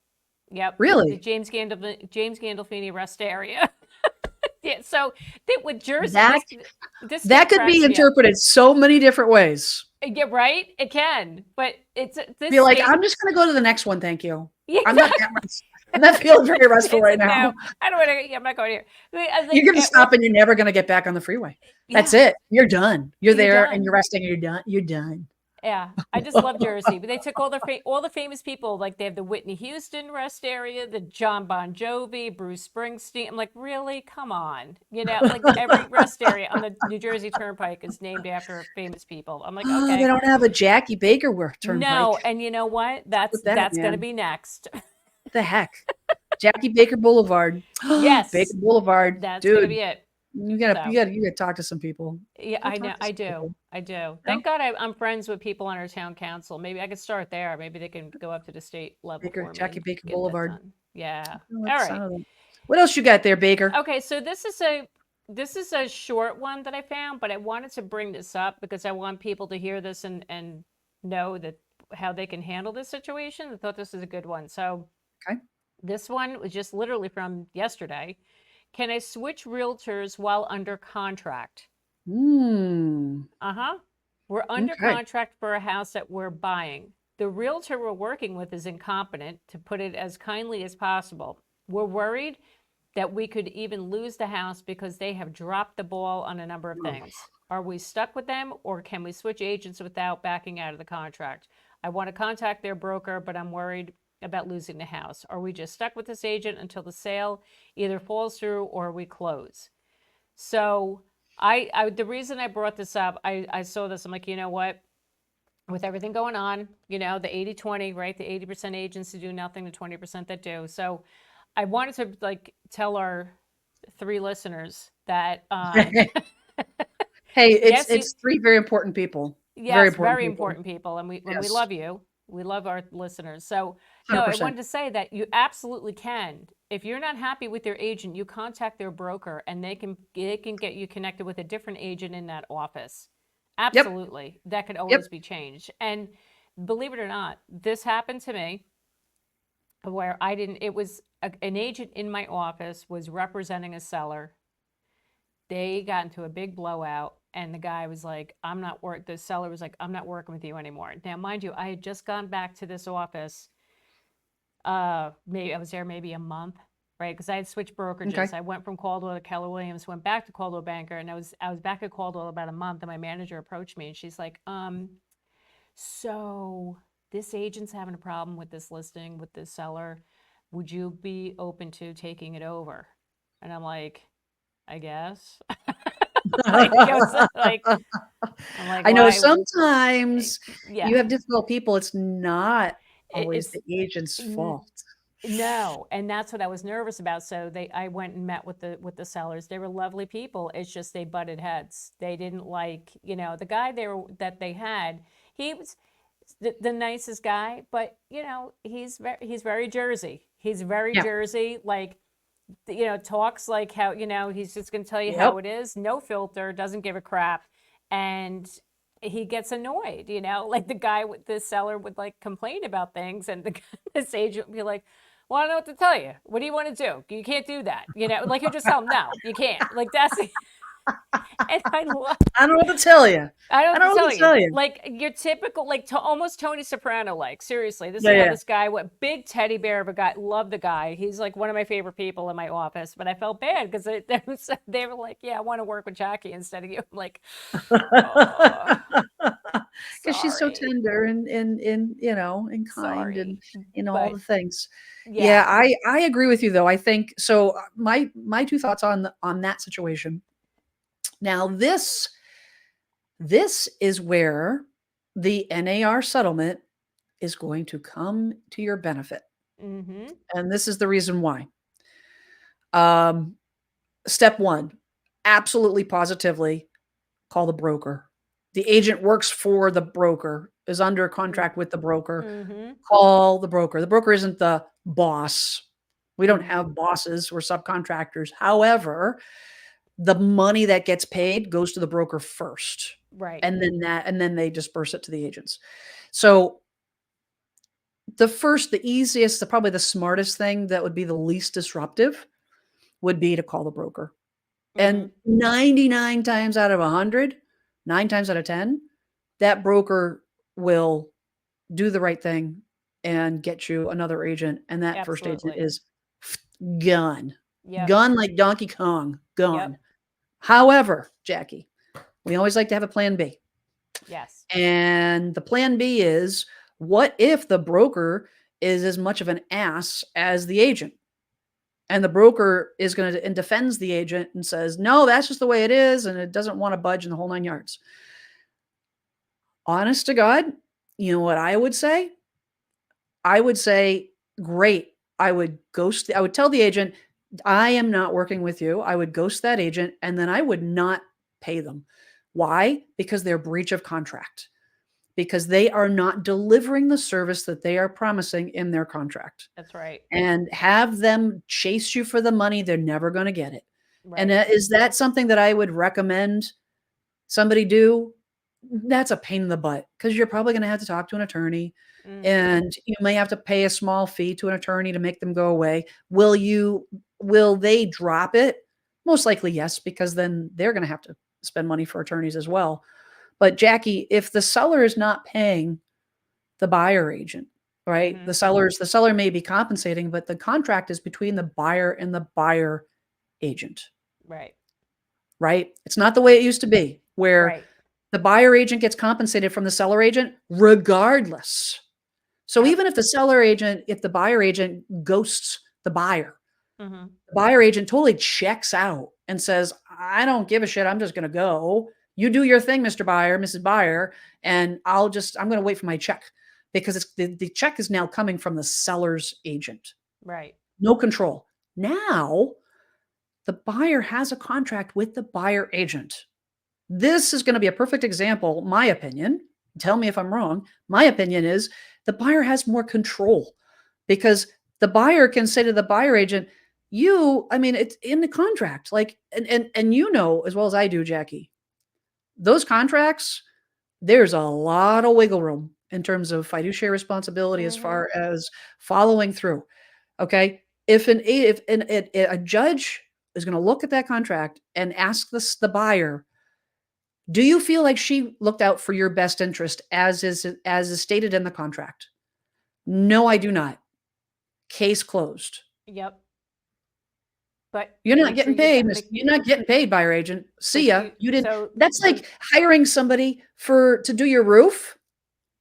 Yep, the Really? James Gandolfini rest area. Yeah, so with Jersey, That this that stuff could be cracks me up. interpreted so many different ways. Yeah, right. It can, but Be this like, state. "I'm just gonna go to the next one, thank you. Yeah, I'm not that rest I'm not feeling very restful it's right like, no, now." I don't want to. Yeah, I'm not going here. I was You're like, gonna stop and you're never gonna get back on the freeway. That's yeah, it. You're done. You're you're there and done. you're resting and you're done. You're done. Yeah, I just love Jersey. But they took all the famous people. Like they have the Whitney Houston rest area, the John Bon Jovi, Bruce Springsteen. I'm like, really? Come on, like every rest area on the New Jersey Turnpike is named after famous people. I'm like, Oh, they okay, don't have a Jackie Baker Turnpike. no, and you know what? With that, That's gonna man. be next. What the heck? Jackie Baker Boulevard. Baker Yes, Boulevard. that's gonna Dude, be it. So. you gotta talk to some people. Yeah, Go I know. talk to I some do. people. I do. You know? Thank God I'm friends with people on our town council. Maybe I could start there. Maybe they can go up to the state level for me Jackie and Baker get that Boulevard. done. Yeah. Oh, All that's, right. what else you got there, Baker? Okay, so this is a short one that I found, but I wanted to bring this up because I want people to hear this and know that how they can handle this situation. I thought this was a good one. So Okay. this one was just literally from yesterday. Can I switch realtors while under contract? Mm. Uh-huh. We're under Okay. contract for a house that we're buying. The realtor we're working with is incompetent, to put it as kindly as possible. We're worried that we could even lose the house because they have dropped the ball on a number of Oh. things. Are we stuck with them or can we switch agents without backing out of the contract? I want to contact their broker, but I'm worried about losing the house. Are we just stuck with this agent until the sale either falls through or we close? So the reason I brought this up, I saw this, I'm like, you know what? With everything going on, the 80-20, right? The 80% agents who do nothing, the 20% that do. So I wanted to like tell our 3 listeners that Hey, yes, it's 3 very important people. Very yes, important very people. important people, and we Yes. love you. We love our listeners. So no, I 100%. wanted to say that you absolutely can. If you're not happy with your agent, you contact their broker, and they can get you connected with a different agent in that office. Yep. Absolutely, that could Yep. always be changed. And believe it or not, this happened to me where I didn't. It was an agent in my office was representing a seller. They got into a big blowout, and the guy was like, I'm not work the seller was like, I'm not working with you anymore. Now, mind you, I had just gone back to this office. Maybe I was there maybe a month, right? Because I had switched Okay. brokerages. I went from Coldwell to Keller Williams, went back to Coldwell Banker, and I was back at Coldwell about a month, and my manager approached me and she's like, so this agent's having a problem with this listing with this seller. Would you be open to taking it over? And I'm like, I guess. Like, I'm like, I know why? sometimes Yeah, you have difficult people, it's not always it's the agent's n- fault. No, and that's what I was nervous about. So I went and met with the sellers. They were lovely people. It's just they butted heads. They didn't like, the guy that they had. He was the nicest guy, but he's very Jersey. He's very Yeah. Jersey, like, talks like how, he's just going to tell you Yep. how it is, no filter, doesn't give a crap. And he gets annoyed, like the seller would like complain about things, and this agent would be like, well, I don't know what to tell you. What do you want to do? You can't do that. Like he'll just tell him, no, you can't. Like that's, and I love, I don't know what to tell you. I don't I know don't what know to what tell to you. tell you. Like your typical, like almost Tony Soprano. Like seriously, this Yeah, is how yeah. this guy, what big teddy bear of a guy. Love the guy. He's like one of my favorite people in my office. But I felt bad because they were like, yeah, I want to work with Jackie instead of you. I'm like, oh, Because she's so sorry, tender and kind sorry, and all but the things. Yeah, yeah. I agree with you though. I think so. My two thoughts on that situation. Now this is where the NAR settlement is going to come to your benefit, Mm-hmm. and this is the reason why. Um, Step one, absolutely positively call the broker. The agent works for the broker, is under contract with the broker. Mm-hmm. Call the broker. The broker isn't the boss. We don't Mm-hmm. have bosses, we're subcontractors. However, the money that gets paid goes to the broker first, Right. and then they disperse it to the agents. So the easiest, probably the smartest thing that would be the least disruptive would be to call the broker. Mm-hmm. And 99 times out of 100, 9 times out of 10, that broker will do the right thing and get you another agent, and that first agent Absolutely. is gone. Yep. Gone like Donkey Kong, Yep. gone. However, Jackie, we always like to have a plan B. Yes. And the plan B is, what if the broker is as much of an ass as the agent? And the broker is going to and defends the agent and says, no, that's just the way it is. And it doesn't want to budge in the whole 9 yards. Honest to God, you know what I would say? I would say, great. I would tell the agent, I am not working with you. I would ghost that agent and then I would not pay them. Why? Because they're breach of contract. Because they are not delivering the service that they are promising in their contract. That's right. And have them chase you for the money, they're never going to get it. And Right. is that something that I would recommend somebody do? That's a pain in the butt because you're probably going to have to talk to an attorney Mm-hmm. and you may have to pay a small fee to an attorney to make them go away. Will they drop it? Most likely yes, because then they're going to have to spend money for attorneys as well. But Jackie, if the seller is not paying the buyer agent, right? Mm-hmm. The seller may be compensating, but the contract is between the buyer and the buyer agent, Right. right? It's not the way it used to be where Right. the buyer agent gets compensated from the seller agent regardless. So Yep. even if if the buyer agent ghosts Mm-hmm. the buyer agent totally checks out and says, I don't give a shit. I'm just going to go. You do your thing, Mr. Buyer, Mrs. Buyer, and I'm going to wait for my check because the check is now coming from the seller's agent. Right. No control. Now the buyer has a contract with the buyer agent. This is going to be a perfect example, my opinion. Tell me if I'm wrong. My opinion is the buyer has more control because the buyer can say to the buyer agent, I mean, it's in the contract. Like, and as well as I do, Jackie, those contracts, there's a lot of wiggle room in terms of fiduciary responsibility as Mm-hmm. far as following through. Okay. If a judge is going to look at that contract and ask the buyer, do you feel like she looked out for your best interest as is stated in the contract? No, I do not. Case closed. Yep. But You're not make sure getting you paid, got miss. make, You're not getting paid, buyer agent. See but ya. you You didn't. so That's so like hiring somebody to do your roof.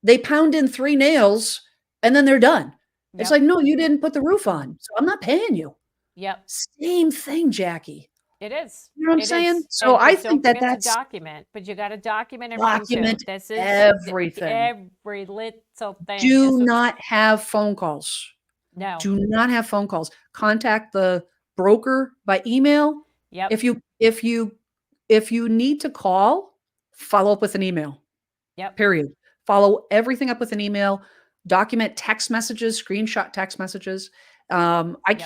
They pound in 3 nails and then they're done. It's yep. like, no, you didn't put the roof on, so I'm not paying you. Yep. Same thing, Jackie. It is. You know what I'm It saying? is. So And I don't think that forget to that's document, but you got to document everything too. document This is everything. every little thing. Do not have phone calls. No. Do not have phone calls. Contact the broker by email. Yep. If you need to call, follow up with an email. Yep. Period. Follow everything up with an email. Document text messages, screenshot text messages. I Yep.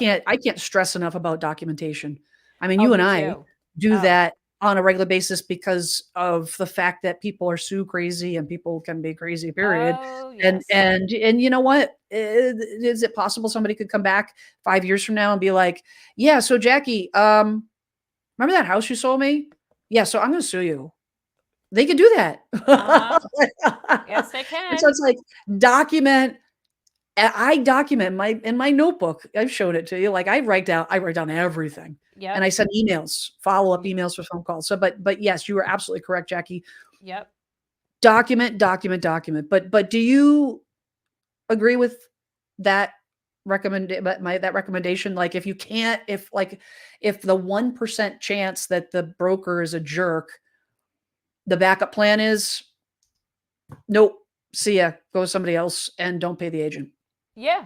can't stress enough about documentation. I mean, Oh, you and me I too. do Oh. that on a regular basis because of the fact that people are so crazy and people can be crazy, period. Oh, And yes. and and you know what? Is it possible somebody could come back 5 years from now and be like, "Yeah, so Jackie, remember that house you sold me? Yeah, so I'm going to sue you." They could do that. Uh-huh. Yes, they And so can. it's like document. I document in my notebook. I've showed it to you. Like I write down everything, and Yep. I send emails, follow up Y- emails for phone calls. So, but yes, you are absolutely correct, Jackie. Yep. Document, document, document. But do you agree with that that recommendation? Like, if you can't, if the 1% chance that the broker is a jerk, the backup plan is nope, see ya, go with somebody else, and don't pay the agent. Yeah.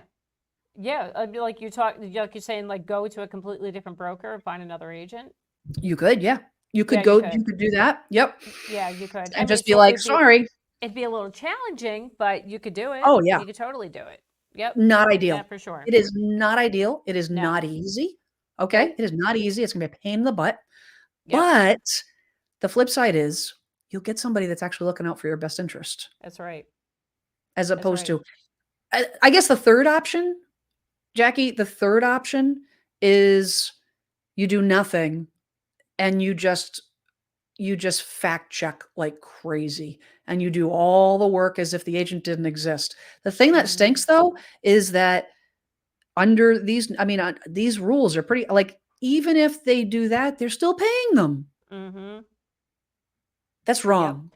Yeah. I'd be like like you're saying, like go to a completely different broker and find another agent. You could, yeah. Yeah, you You could. could do that. Yep. Yeah, you could. I And mean, just be so like, "Sorry." it'd be a little challenging, but you could do it. Oh, yeah. You could totally do it. Yep. Not Yeah, ideal. for sure. It is not ideal. It is No. not easy. Okay? Nope. It is not easy. It's gonna be a pain in the butt. Yep. But the flip side is you'll get somebody that's actually looking out for your best interest That's right. as That's opposed right. to I guess the third option, Jackie, the third option is you do nothing and you just fact check like crazy and you do all the work as if the agent didn't exist. The thing that Mm-hmm. stinks though is that under these, I mean, these rules are pretty like even if they do that, they're still paying them. Mm-hmm. That's Yep. wrong.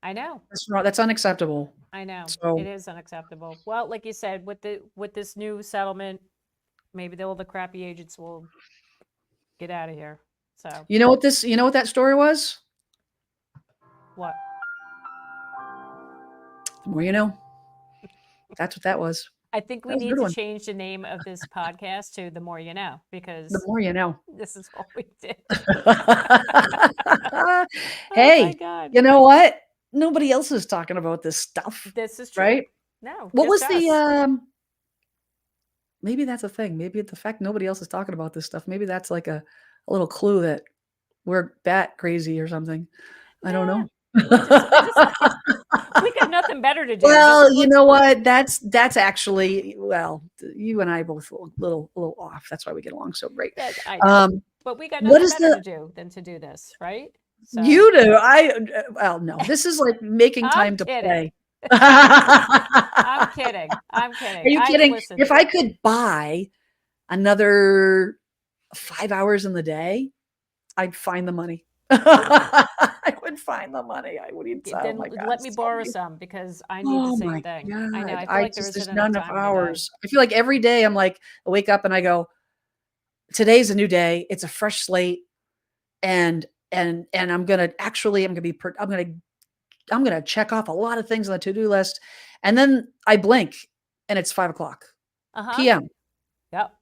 I know. That's wrong. That's unacceptable. I know. It So, is unacceptable. Well, like you said, with this new settlement, maybe all the crappy agents will get out of here. So you know what that story was? what? The more you know. That's what that was. I think we That was a need good to one. change the name of this podcast to "The More You Know" The because more you know. this is all we did. Oh my Hey, God. you know what? Nobody else is talking about this stuff, This is true. right? No, What just was the us. maybe that's a thing. Maybe the fact nobody else is talking about this stuff, maybe that's like a little clue that we're bat crazy or something. I don't Nah, know. we just we got nothing better to do. Well, you Let's know what? That's actually well, you and I both a little off. That's why we get along so great. that I know. Um, But we got what nothing is better the to do than to do this, right? So you do? Well, no. This is like making I'm time to kidding. play. Are I'm kidding. I'm kidding. you I kidding? listen. If I could buy another 5 hours in the day, I'd find the money. Well, I would find the money. I would eat oh then my god, let me it's so borrow amazing. some because I need the Oh same my thing. I know. god. I feel I like there just isn't there's not enough enough time in the day. hours. I feel like every day I'm like, I wake up and I go, "Today's a new day. It's a fresh slate, and I'm gonna be I'm gonna check off a lot of things on the to-do list." And then I blink and it's 5 o'clock Uh-huh. PM. Yep.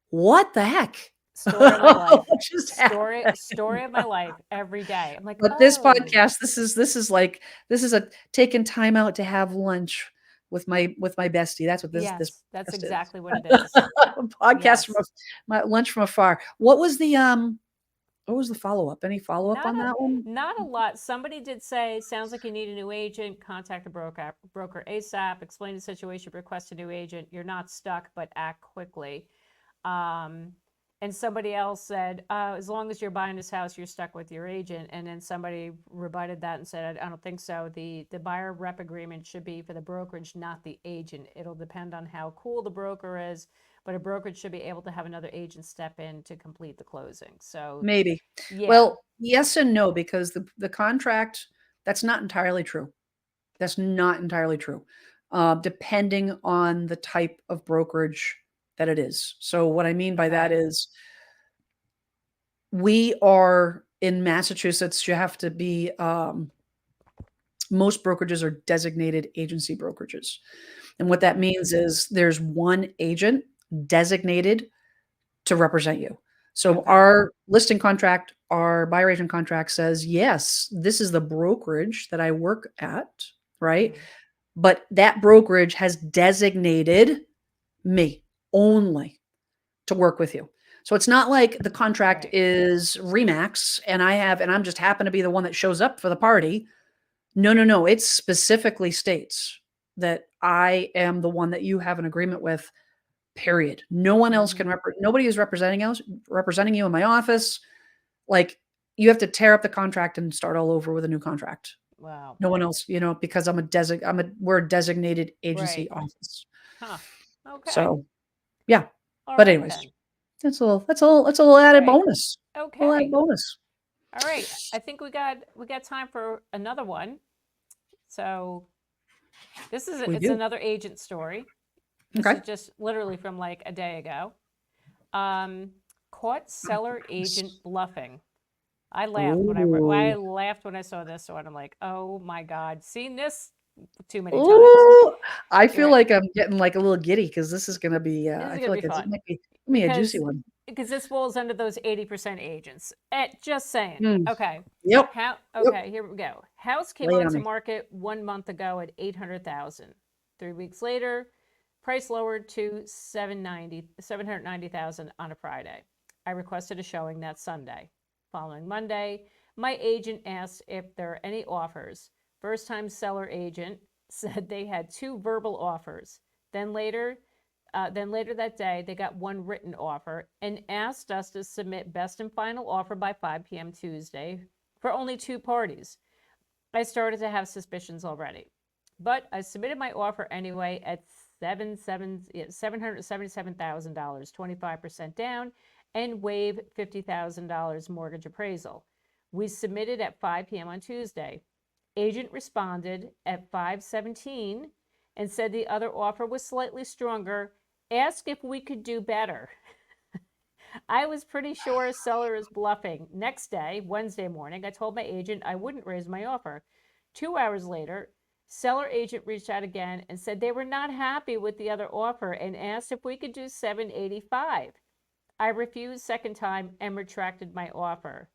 What the heck? Story of my life. What just happened? Story of my life every day. I'm like, But this oh, podcast, this is a taking time out to have lunch with my bestie. That's what this yes, that's podcast is. exactly what it is. A podcast from Yes. my lunch from afar. What was the follow-up? Any follow-up Not on that one? not a lot. Somebody did say, sounds like you need a new agent. Contact a broker ASAP. Explain the situation. Request a new agent. You're not stuck, but act quickly. Um, and somebody else said, as long as you're buying this house, you're stuck with your agent. And then somebody rebutted that and said, I don't think so. The buyer rep agreement should be for the brokerage, not the agent. It'll depend on how cool the broker is, but a brokerage should be able to have another agent step in to complete the closing. So, Maybe. yeah. Well, yes and no, because the contract, that's not entirely true. That's not entirely true. Depending on the type of brokerage that it is. So what I mean by that Okay. is we are in Massachusetts, you have to be most brokerages are designated agency brokerages. And what that means is there's one agent designated to represent you. So Okay. our listing contract, our buyer agent contract says, yes, this is the brokerage that I work at, right? Mhm. But that brokerage has designated me only to work with you. So it's not like the contract Right. is Remax and I'm just happen to be the one that shows up for the party. No, no, no. It specifically states that I am the one that you have an agreement with. Period. No one else can Mhm. nobody is representing you in my office. Like, you have to tear up the contract and start all over with a new contract. Wow. No one else, because we're a designated agency Right. office. Huh. Okay. So, yeah. All But right anyways, then. that's a little added Great. bonus. A little added Okay. bonus. All right. I think we got time for another one. So We it's do. another agent story. This Okay. is just literally from like a day ago. Um, Caught seller agent bluffing. I Ooh. laughed when I saw this one. I'm like, oh my God, seen this too many times. Ooh. I You're feel right. like I'm getting, like, a little giddy because this is gonna be, This is I gonna feel be like it fun might be a juicy because one. this falls under those 80% agents. Just saying. Mm. Okay. Yep. Yep. Okay, here we go. House came Lay it on onto me. market 1 month ago at 800,000. 3 weeks later, price lowered to 790,000 on a Friday. I requested a showing that Sunday. Following Monday, my agent asked if there are any offers. First time seller agent said they had 2 verbal offers. Then later, then later that day, they got 1 written offer and asked us to submit best and final offer by 5 p.m. Tuesday for only 2 parties. I started to have suspicions already, but I submitted my offer anyway at $777,000, 25% down, and waive $50,000 mortgage appraisal. We submitted at 5 p.m. on Tuesday. Agent responded at 5:17 and said the other offer was slightly stronger. Asked if we could do better. I was pretty sure seller is bluffing. Next day, Wednesday morning, I told my agent I wouldn't raise my offer. 2 hours later, seller agent reached out again and said they were not happy with the other offer and asked if we could do 785. I refused second time and retracted my offer.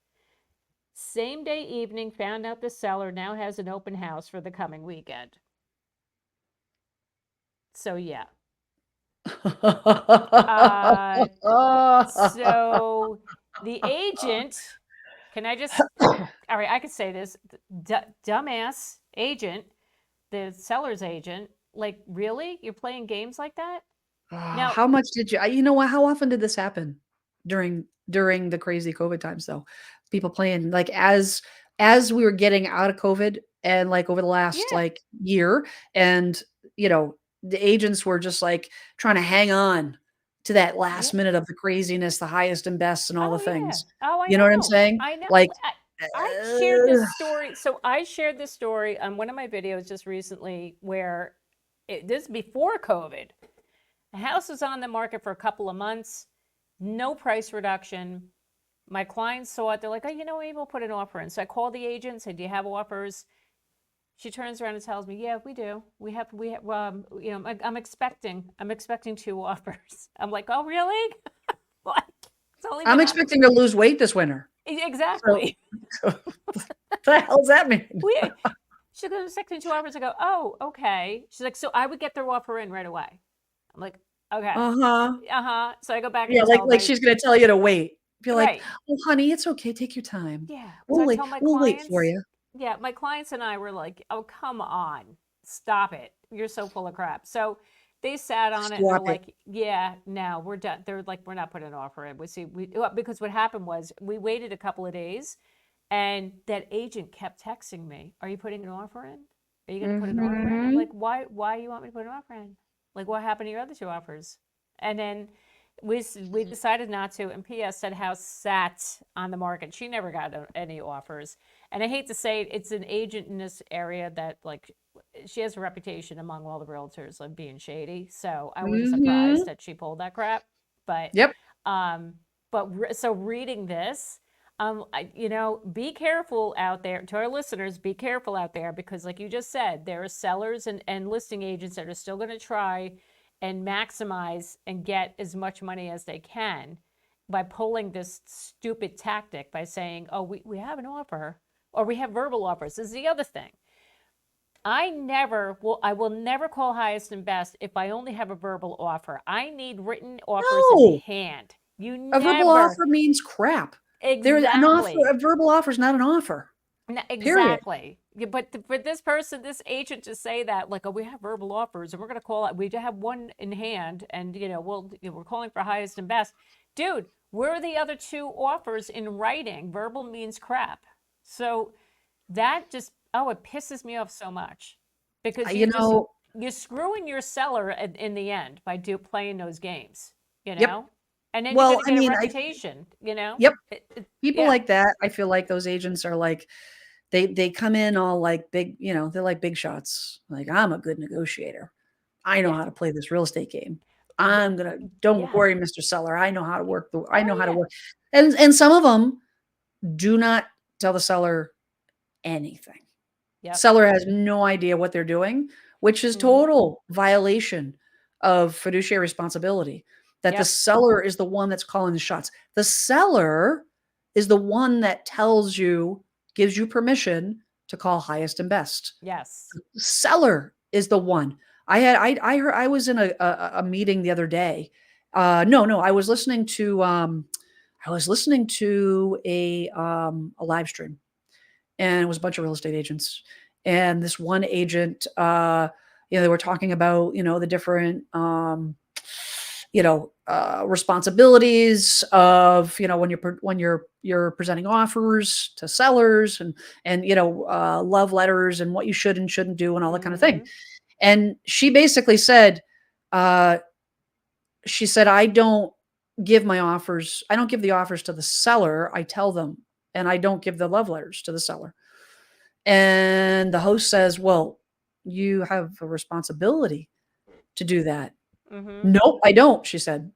Same day evening, found out the seller now has an open house for the coming weekend. So yeah. Uh, so the agent, can I just, all right, I could say this, dumbass agent, the seller's agent, like, really? You're playing games like that? Now, How much did you know what? How often did this happen during the crazy COVID times, though? People playing, like, as we were getting out of COVID and, like, over the last, yeah. like, year, and, the agents were just, like, trying to hang on to that last Yeah. minute of the craziness, the highest and best and all the Oh, yeah. things. Oh, I You know what I'm know. saying? I know. Like, I shared this uh story. So I shared this story on one of my videos just recently where this is before COVID. The house was on the market for a couple of months, no price reduction. My clients saw it. They're like, oh, maybe we'll put an offer in. So I called the agent, said, do you have offers? She turns around and tells me, yeah, we do. We have, I'm expecting 2 offers. I'm like, oh, really? Like, it's only I'm been on. expecting to lose weight this winter. So Exactly. so the hell does that mean? we, she goes, expecting 2 offers. I go, oh, okay. She's like, so I would get their offer in right away. I'm like, okay. Uh-huh. Uh-huh. So I go back Yeah, and like tell like my, she's gonna tell you to wait. Be like, right. "Oh, honey, it's okay, take your time. Yeah. So I tell my We'll wait for clients, you." yeah, my clients and I were like, oh, come on, stop it. You're so full of crap. So they sat on it and they're Stop it. like, yeah, no, we're done. They're like, we're not putting an offer in. Because what happened was we waited a couple of days and that agent kept texting me, are you putting an offer in? Are you going to put an offer in? I'm Mhm. like, why you want me to put an offer in? Like, what happened to your other 2 offers? And then we decided not to. And PS said house sat on the market. She never got any offers. And I hate to say it, it's an agent in this area that like she has a reputation among all the realtors of being shady. So I wasn't surprised Mhm. that she pulled that crap. But Yep. um, so reading this, Be careful out there. To our listeners, be careful out there because, like you just said, there are sellers and listing agents that are still going to try and maximize and get as much money as they can by pulling this stupid tactic by saying, oh, we have an offer or we have verbal offers. This is the other thing. I will never call highest and best if I only have a verbal offer. I need written offers in No, hand. You a verbal never. offer means crap. There's an offer. Exactly. A verbal offer is not an offer. Period. Exactly. Yeah, but for this person, this agent to say that, like, oh, we have verbal offers and we're going to call it, we have one in hand and, we're calling for highest and best. Dude, where are the other two offers in writing? Verbal means crap. So that just, oh, it pisses me off so much because You know, you're screwing your seller in the end by playing those games, you yep. know? And then you're Well, going to I get a mean, reputation, you know? yep. People Yeah. like that, I feel like those agents are like, they come in all like big, they're like big shots. Like, I'm a good negotiator. I know Yeah. how to play this real estate game. Don't Yeah. worry, Mr. Seller. I know how to work I know Oh, how to yeah. work. And some of them do not tell the seller anything. Yep. Seller has no idea what they're doing, which is Mhm. total violation of fiduciary responsibility. That the Yep. seller is the one that's calling the shots. The seller is the one that gives you permission to call highest and best. Yes. Seller is the one. I heard I was in a meeting the other day. No, I was listening to a live stream, and it was a bunch of real estate agents. And this one agent, they were talking about, the different, responsibilities of, when you're presenting offers to sellers and love letters and what you should and shouldn't do and all that kind of thing. Mhm. And she basically said, uh, I don't I don't give the offers to the seller. I tell them, and I don't give the love letters to the seller. And the host says, "Well, you have a responsibility to do that." Mhm. "Nope, I don't," she said.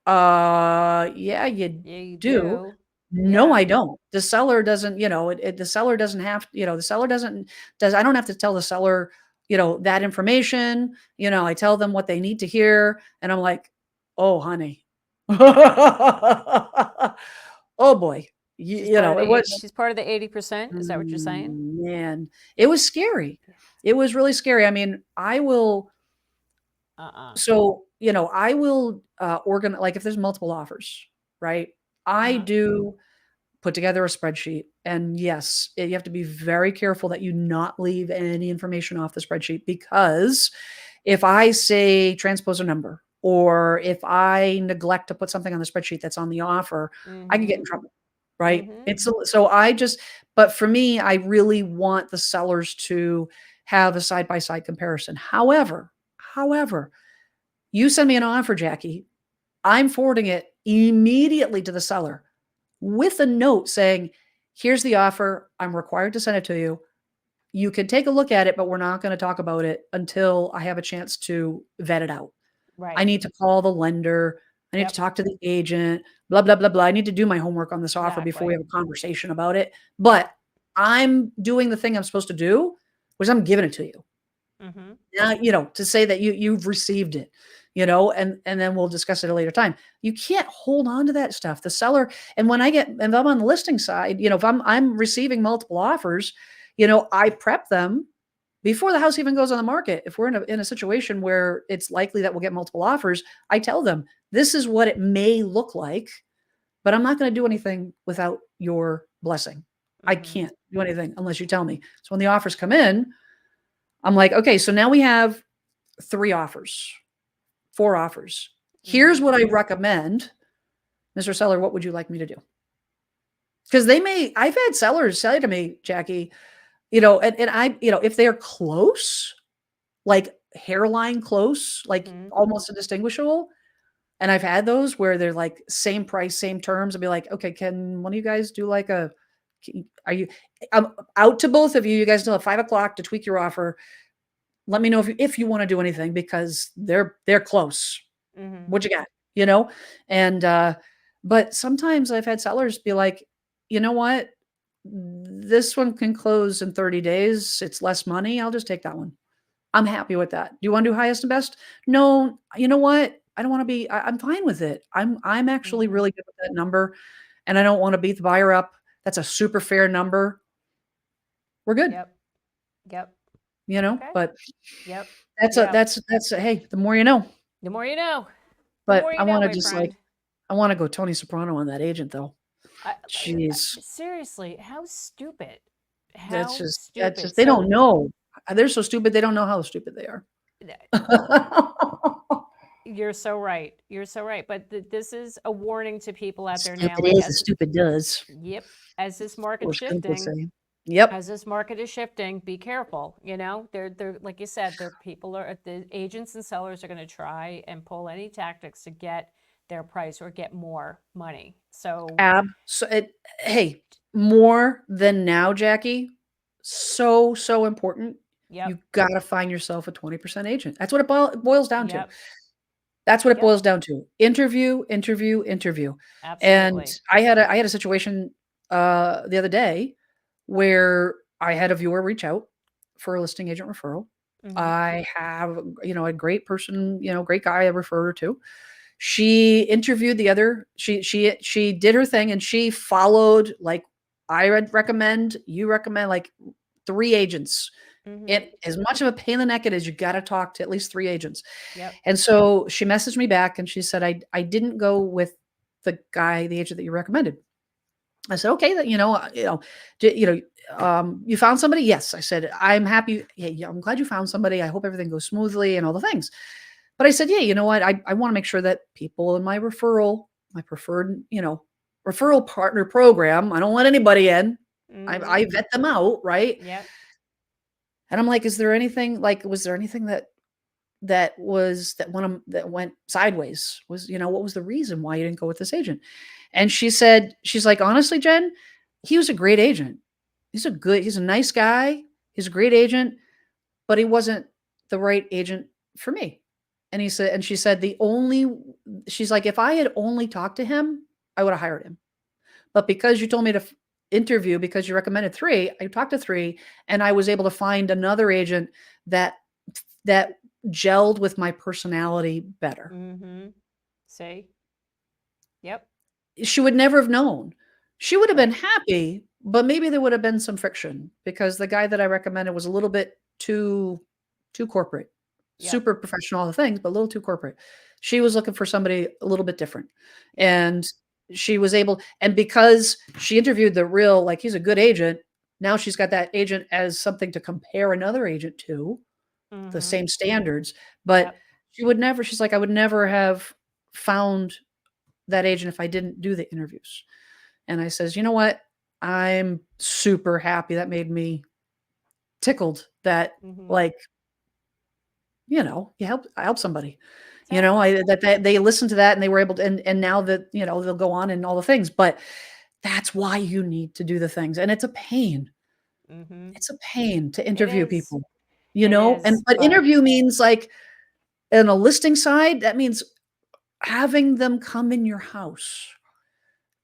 Yeah, you Yeah, you do." do. "No, Yeah. I don't. The seller doesn't, the seller doesn't have, the seller does I don't have to tell the seller, that information. I tell them what they need to hear." And I'm like, "Oh, honey." Oh boy. It was She's part of the 80%. Is that what you're saying? Man, it was scary. Yeah. It was really scary. I mean, Uh-uh. I will, like, if there's multiple offers, right? I Uh-huh. do put together a spreadsheet, and yes, you have to be very careful that you not leave any information off the spreadsheet, because if I say transpose a number, or if I neglect to put something on the spreadsheet that's on the offer, I can get in Mhm. trouble, right? Mhm. So I just but for me, I really want the sellers to have a side by side comparison. However, you send me an offer, Jackie, I'm forwarding it immediately to the seller with a note saying, "Here's the offer. I'm required to send it to you. You can take a look at it, but we're not going to talk about it until I have a chance to vet it out. I Right. need to call the lender. I need to Yep. talk to the agent, blah, blah, blah, blah. I need to do my homework on this offer before we Exactly. have a conversation about it. Yep. But I'm doing the thing I'm supposed to do, which is I'm giving it to you. Mhm. To say that you've received it, and then we'll discuss it at a later time. You can't hold on to that stuff. The seller, and if I'm on the listing side, if I'm receiving multiple offers, I prep them before the house even goes on the market. If we're in a situation where it's likely that we'll get multiple offers, I tell them this is what it may look like, but I'm not going to do anything without your blessing. I Mhm. can't do anything unless you tell me. So when the offers come in, I'm like, okay, so now we have 3 offers, 4 offers. Here's Mhm. what I recommend. Mr. Seller, what would you like me to do? Because I've had sellers say to me, Jackie, and if they're close, like hairline close, like Mhm. almost indistinguishable. And I've had those where they're like same price, same terms. I'll be like, okay, can one of you guys do like are you, I'm out to both of you. You guys still have 5 o'clock to tweak your offer. Let me know if you want to do anything, because they're close. Mhm. What you got? You know? And But sometimes I've had sellers be like, "You know what? This one can close in 30 days. It's less money. I'll just take that one. I'm happy with that. Do you wanna do highest and best? No, you know what? I don't wanna be I'm fine with it. I'm actually Mhm. really good with that number, and I don't wanna beat the buyer up. That's a super fair number. We're good." Yep. Yep. You know? Okay. But Yep. that's a Yeah. that's a hey, the more you know. The more you know. The But more I you know, wanna my just, like friend. I wanna go Tony Soprano on that agent, though. Jeez. Seriously, how stupid. That's How just that's stupid. just they So, don't know. They're so stupid, they don't know how stupid they are. th- you're so right. You're so right. But this is a warning to people out there now. Stupid Like, is as stupid does, yep, as this market's Forrest Gump would shifting, say. Yep. be careful. They're like you said, the agents and sellers are going to try and pull any tactics to get their price or get more money. So, So it hey, more than now, Jackie, so, so important. yep, You gotta find yourself a 20% agent. That's what it boils down to. yep, That's what it yep, boils down to. Interview, interview, interview. And absolutely. I had a situation, the other day where I had a viewer reach out for a listing agent referral. Hmm. I have, a great person, great guy I refer her to. She interviewed the other she did her thing and she followed, like, I would recommend, you recommend, like, 3 agents. Hmm. It as much of a pain in the neck it is, you gotta talk to at least 3 agents. Yep. And so she messaged me back and she said, "I didn't go with the agent that you recommended." I said, "Okay, that you found somebody?" "Yes." I said, "I'm happy. Yeah, I'm glad you found somebody. I hope everything goes smoothly and all the things." But I said, "Yeah, you know what? I wanna make sure that people in my preferred, referral partner program, I don't let anybody in. I Hmm. vet them out, right?" Yep. And I'm like, "Is there anything was there anything that went sideways? What was the reason why you didn't go with this agent?" And she's like, "Honestly, Jen, he was a great agent. He's a nice guy. He's a great agent, but he wasn't the right agent for me." And she said, she's like, "If I had only talked to him, I would have hired him. But because you told me to interview because you recommended 3, I talked to 3 and I was able to find another agent that that gelled with my personality better." Hmm. See? Yep. She would never have known. She would have been Right. happy, but maybe there would have been some friction because the guy that I recommended was a little bit too corporate. Yep. Super professional, all the things, but a little too corporate. She was looking for somebody a little bit different. Yep. And she was able and because she interviewed the real like, he's a good agent, now she's got that agent as something to compare another agent to, the Hmm. same standards, but Yep. she's like, "I would never have found that agent if I didn't do the interviews." And I says, "You know what? I'm super happy. That made me tickled that, Hmm. like, I helped somebody. Exactly. That they listened to that and they were able to and now that, they'll go on and all the things, but that's why you need to do the things, and it's a pain. Hmm. It's a pain to It interview is. people, It is. but But interview means, like, in a listing side, that means having them come in your house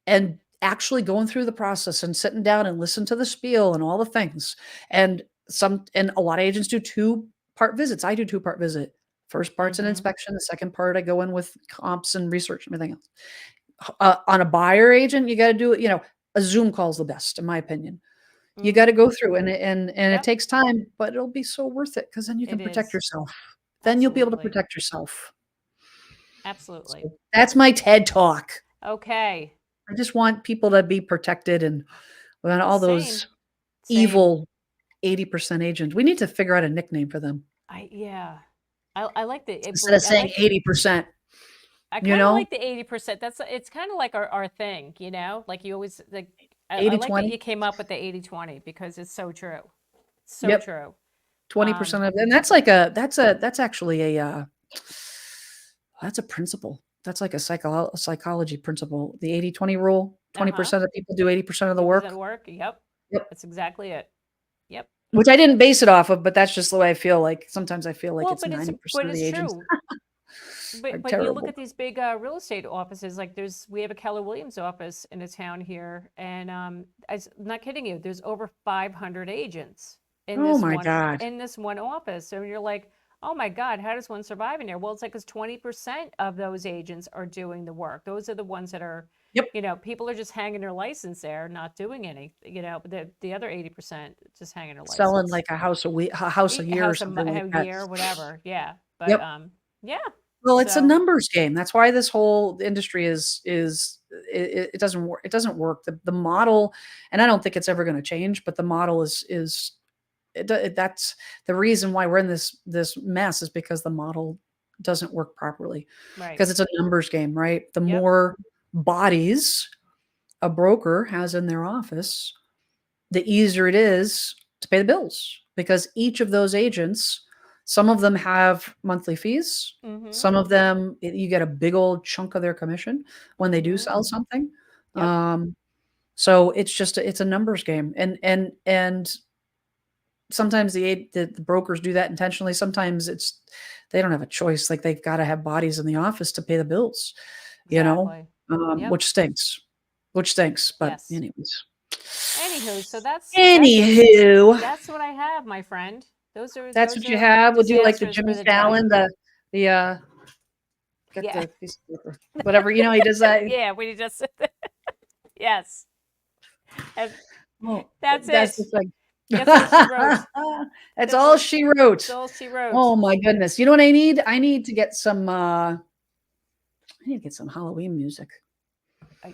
and actually going through the process and sitting down and listen to the spiel and all the things. And a lot of agents do two-part visits. I do two-part visit. First part's an hmm. inspection, the second part I go in with comps and research and everything else. On a buyer agent, you gotta do it, a Zoom call is the best, in my opinion. You Hmm. gotta go through and it Yep. takes time, but it'll be so worth it because then you can It protect is. yourself. Then you'll be able to Absolutely. protect yourself. Absolutely. So that's my TED Talk. Okay. I just want people to be protected and when all Same. those Same. evil 80% agents, we need to figure out a nickname for them Yeah. I like instead of I saying like 80%, I you kind of know? like the 80%. It's kind of like our thing. Like you always like I like that 80/20. you came up with the 80/20 because it's so true. So Yep, true. Um 20% of and that's actually that's a principle. That's like a psychology principle. The 80/20 rule, uh-huh. 20% of people do 80% of the 80% work. work. Yep. Yep. That's exactly it. Yep. Which I didn't base it off of, but that's just the way I feel like sometimes I feel like Well, it's 90% but of the it's agents. true. are But you look terrible. at these big real estate offices. Like we have a Keller Williams office in a town here, and I'm not kidding you. There's over 500 agents in Oh this my one God. office. So you're like, oh my God, how does one survive in there? Well, it's like because 20% of those agents are doing the work. Those are the ones that are, Yep. people are just hanging their license there, not doing any. But the other 80% just hanging their Selling license. like a house a week, a house a year or House something like a that. year, whatever. Yeah, but Yep. yeah. Well, it's a So numbers game. That's why this whole industry is it doesn't work. It doesn't work. The model, and I don't think it's ever going to change. But the model is that's the reason why we're in this mess is because the model doesn't work properly right. because it's a numbers game, right? The Yep. more bodies a broker has in their office, the easier it is to pay the bills because each of those agents, some of them have monthly fees. Mm-hmm. Some of them, you get a big old chunk of their commission when they do Mm-hmm. sell something. Yep. So it's just it's a numbers game, and sometimes the brokers do that intentionally. Sometimes it's they don't have a choice. Like they've got to have bodies in the office to pay the bills, Exactly. Yep. which stinks, which stinks. But Yes. anyways. Anywho, so Anywho, that's what I have, my friend. that's Those what you are have. We'll do like the disasters for Jimmy the day. Fallon, the get Yeah. the piece of paper, whatever. He does that. Yeah. We just yes. And Oh, that's that's the it. thing. That's all she wrote. That's That's all all. she wrote. That's all she wrote. Oh my goodness. You know what I need? I need to get some. I need to get some Halloween music.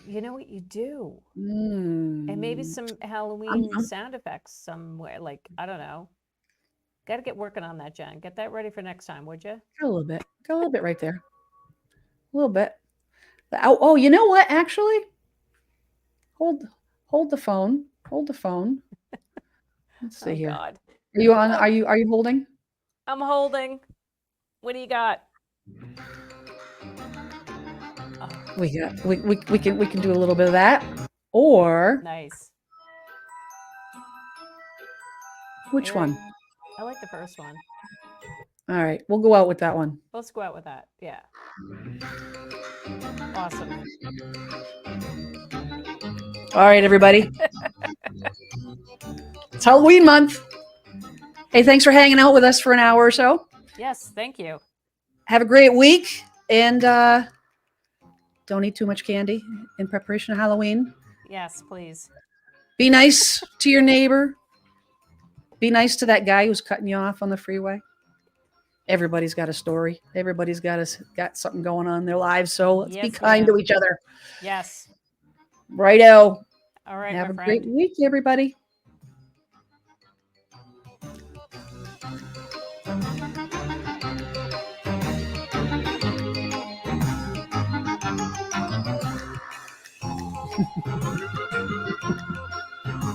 You know what you do, and maybe Mm. some I'm, Halloween I'm sound effects somewhere. Like I don't know. Got to get working on that, Jen. Get that ready for next time, would you? got a little bit. Got a little bit right there. A little bit. Oh, you know what? Actually, hold hold the phone. Hold the phone. Let's see Oh here. God. Are you on? Oh, Are you holding? I'm holding. What do you got? Oh, We can do a little bit of that. Or nice. which Here, one? I like the first one. All right, we'll go out with that one. Let's go out with that. Yeah. Awesome. All right, everybody. It's Halloween month. Hey, thanks for hanging out with us for an hour or so. Yes, thank you. Have a great week, and don't eat too much candy in preparation of Halloween. Yes, please. Be nice to your neighbor. Be nice to that guy who's cutting you off on the freeway. Everybody's got a story. Everybody's got something going on in their lives. So let's be Yes, kind to ma'am. each other. Yes. Righto. All right, Have my a great friend. week, everybody.